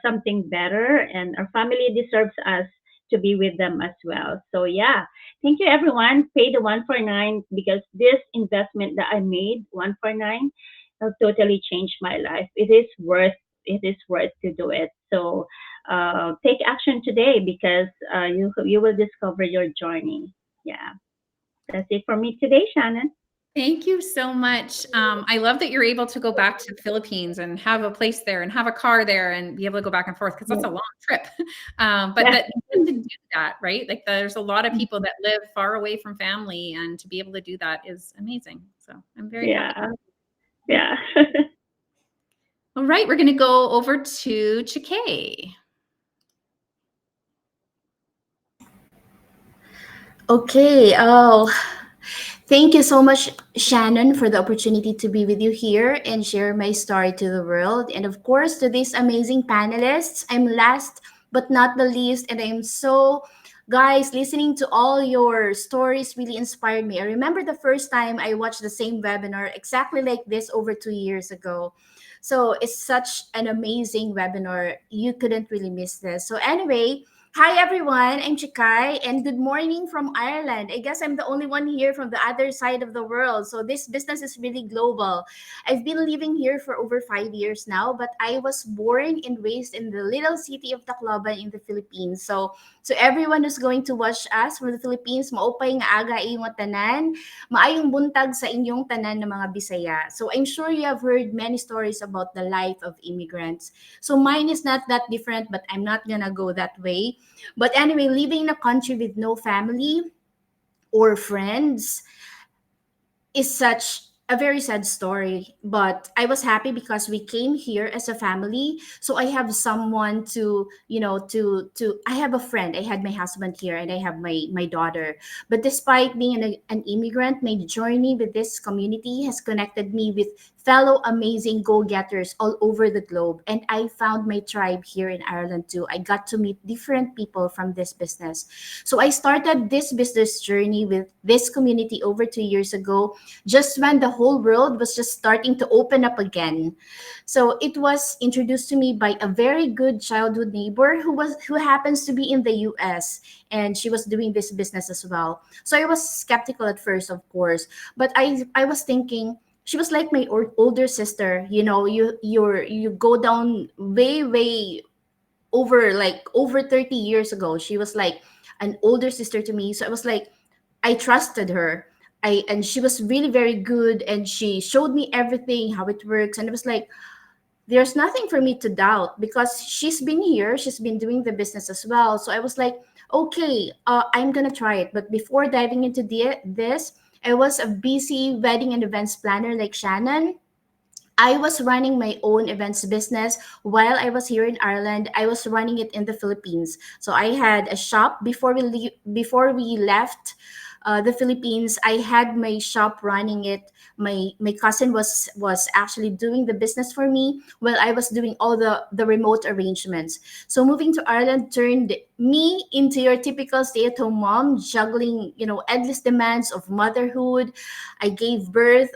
something better, and our family deserves us to be with them as well. So yeah, thank you everyone. Pay the 149 because this investment that I made, 149, have totally changed my life. It is worth to do it. So take action today because you will discover your journey. Yeah, that's it for me today, Shannon. Thank you so much. I love that you're able to go back to the Philippines and have a place there and have a car there and be able to go back and forth because that's a long trip. But Yeah. that you get to do that, right? Like there's a lot of people that live far away from family, and to be able to do that is amazing. So I'm very happy. Yeah. All right, we're going to go over to Chike. Okay. Oh, thank you so much, Shannon, for the opportunity to be with you here and share my story to the world. And of course, to these amazing panelists, I'm last but not the least. And I'm so, guys, listening to all your stories really inspired me. I remember the first time I watched the same webinar exactly like this over 2 years ago. So it's such an amazing webinar. You couldn't really miss this. So, anyway, hi everyone, I'm Chikai and good morning from Ireland. I guess I'm the only one here from the other side of the world. So this business is really global. I've been living here for over 5 years now, but I was born and raised in the little city of Tacloban in the Philippines. So everyone who's going to watch us from the Philippines, maupay nga aga iyong tanan, maayong buntag sa inyong tanan ng mga Bisaya. So I'm sure you have heard many stories about the life of immigrants. So mine is not that different, but I'm not gonna go that way. But anyway, living in a country with no family or friends is such a very sad story, but I was happy because we came here as a family. So I have someone to, I have a friend. I had my husband here and I have my daughter. But despite being an immigrant, my journey with this community has connected me with fellow amazing go-getters all over the globe. And I found my tribe here in Ireland too. I got to meet different people from this business. So I started this business journey with this community over 2 years ago, just when the whole world was just starting to open up again. So it was introduced to me by a very good childhood neighbor who happens to be in the US, and she was doing this business as well. So I was skeptical at first, of course, but I was thinking she was like my older sister. You go down way over 30 years ago. She was like an older sister to me. So I was like, I trusted her. And she was really very good, and she showed me everything, how it works. And it was like, there's nothing for me to doubt because she's been here, she's been doing the business as well. So I was like, okay, I'm gonna try it. But before diving into this, I was a busy wedding and events planner like Shannon. I was running my own events business while I was here in Ireland. I was running it in the Philippines. So I had a shop before we left the Philippines. I had my shop running it. My cousin was actually doing the business for me while I was doing all the remote arrangements. So moving to Ireland turned me into your typical stay-at-home mom, juggling endless demands of motherhood. I gave birth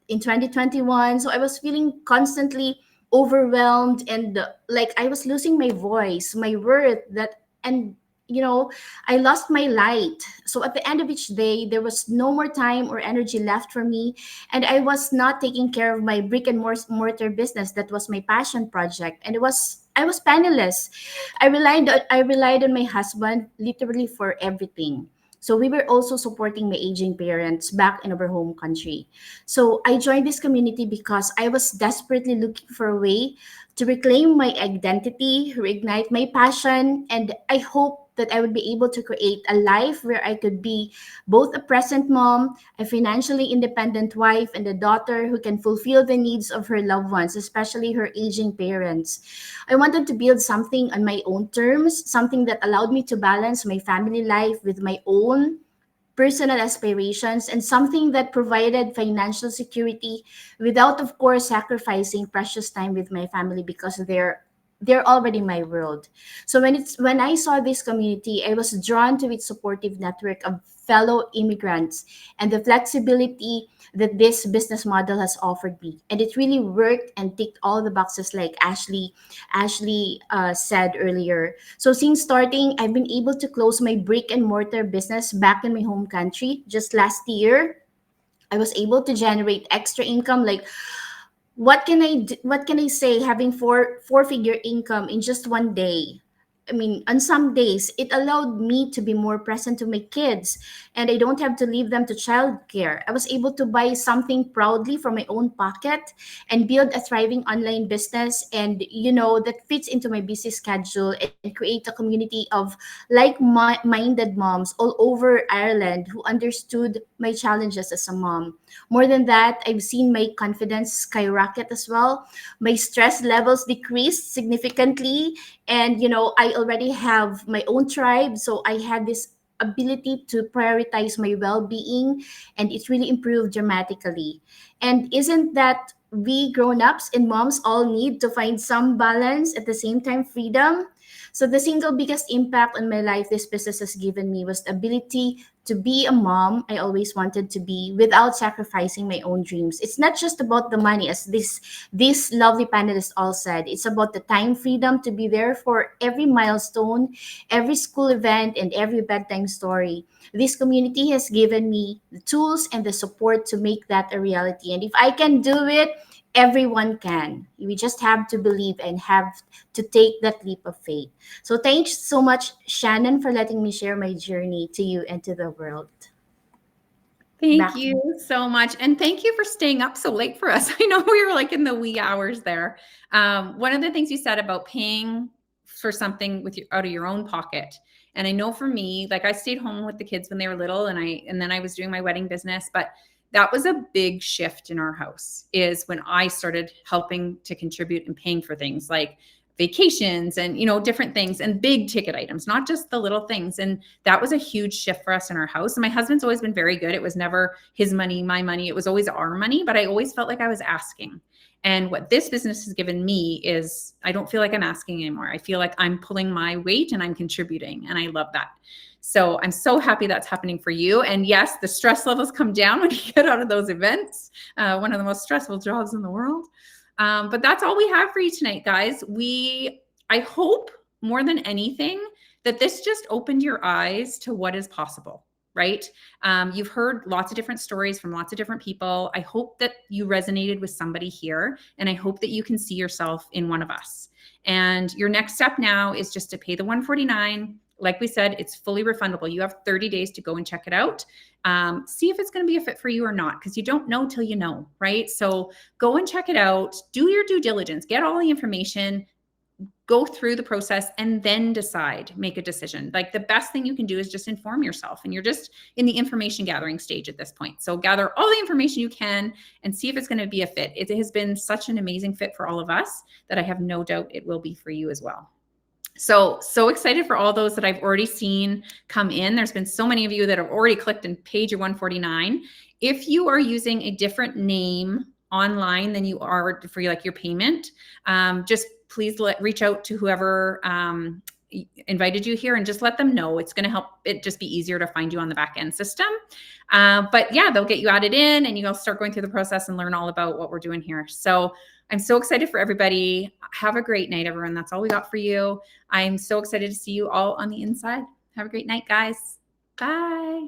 in 2021. So I was feeling constantly overwhelmed and like I was losing my voice, my worth, and I lost my light. So at the end of each day, there was no more time or energy left for me, and I was not taking care of my brick and mortar business that was my passion project, and I was penniless. I relied on my husband literally for everything. So we were also supporting my aging parents back in our home country. So I joined this community because I was desperately looking for a way to reclaim my identity, reignite my passion, and I hope that I would be able to create a life where I could be both a present mom, a financially independent wife, and a daughter who can fulfill the needs of her loved ones, especially her aging parents. I wanted to build something on my own terms, something that allowed me to balance my family life with my own personal aspirations, and something that provided financial security without, of course, sacrificing precious time with my family because they're already my world. So when I saw this community, I was drawn to its supportive network of fellow immigrants and the flexibility that this business model has offered me. And it really worked and ticked all the boxes like Ashley said earlier. So since starting, I've been able to close my brick and mortar business back in my home country. Just last year, I was able to generate extra income. Like, what can I say? Having four figure income in just one day, on some days, it allowed me to be more present to my kids, and I don't have to leave them to childcare. I was able to buy something proudly from my own pocket and build a thriving online business, and that fits into my busy schedule, and create a community of like-minded moms all over Ireland who understood my challenges as a mom. More than that, I've seen my confidence skyrocket as well. My stress levels decreased significantly, and I already have my own tribe, so I had this ability to prioritize my well-being, and it really improved dramatically. And isn't that we grown-ups and moms all need to find some balance, at the same time freedom? So the single biggest impact on my life this business has given me was the ability to be a mom I always wanted to be without sacrificing my own dreams. It's not just about the money, as this lovely panelists all said. It's about the time freedom to be there for every milestone, every school event, and every bedtime story. This community has given me the tools and the support to make that a reality. And if I can do it, everyone can. We just have to believe and have to take that leap of faith. So thanks so much, Shannon, for letting me share my journey to you and to the world. Thank you so much. And thank you for staying up so late for us. I know we were like in the wee hours there. One of the things you said about paying for something out of your own pocket. And I know for me, like I stayed home with the kids when they were little, and then I was doing my wedding business, but that was a big shift in our house, is when I started helping to contribute and paying for things like vacations and, different things and big ticket items, not just the little things. And that was a huge shift for us in our house. And my husband's always been very good. It was never his money, my money. It was always our money, but I always felt like I was asking. And what this business has given me is I don't feel like I'm asking anymore. I feel like I'm pulling my weight and I'm contributing. And I love that. So I'm so happy that's happening for you. And yes, the stress levels come down when you get out of those events. One of the most stressful jobs in the world. But that's all we have for you tonight, guys. I hope more than anything that this just opened your eyes to what is possible, right? You've heard lots of different stories from lots of different people. I hope that you resonated with somebody here, and I hope that you can see yourself in one of us. And your next step now is just to pay the $149. Like we said, it's fully refundable. You have 30 days to go and check it out. See if it's going to be a fit for you or not, because you don't know till you know, right? So go and check it out. Do your due diligence. Get all the information. Go through the process and then decide, make a decision. Like the best thing you can do is just inform yourself, and you're just in the information gathering stage at this point. So gather all the information you can and see if it's going to be a fit. It has been such an amazing fit for all of us that I have no doubt it will be for you as well. So excited for all those that I've already seen come in. There's been so many of you that have already clicked and paid your $149. If you are using a different name online than you are for your payment, just please reach out to whoever invited you here and just let them know. It's going to help it just be easier to find you on the back end system. But yeah, they'll get you added in, and you'll start going through the process and learn all about what we're doing here. So I'm so excited for everybody. Have a great night, everyone. That's all we got for you. I'm so excited to see you all on the inside. Have a great night, guys. Bye.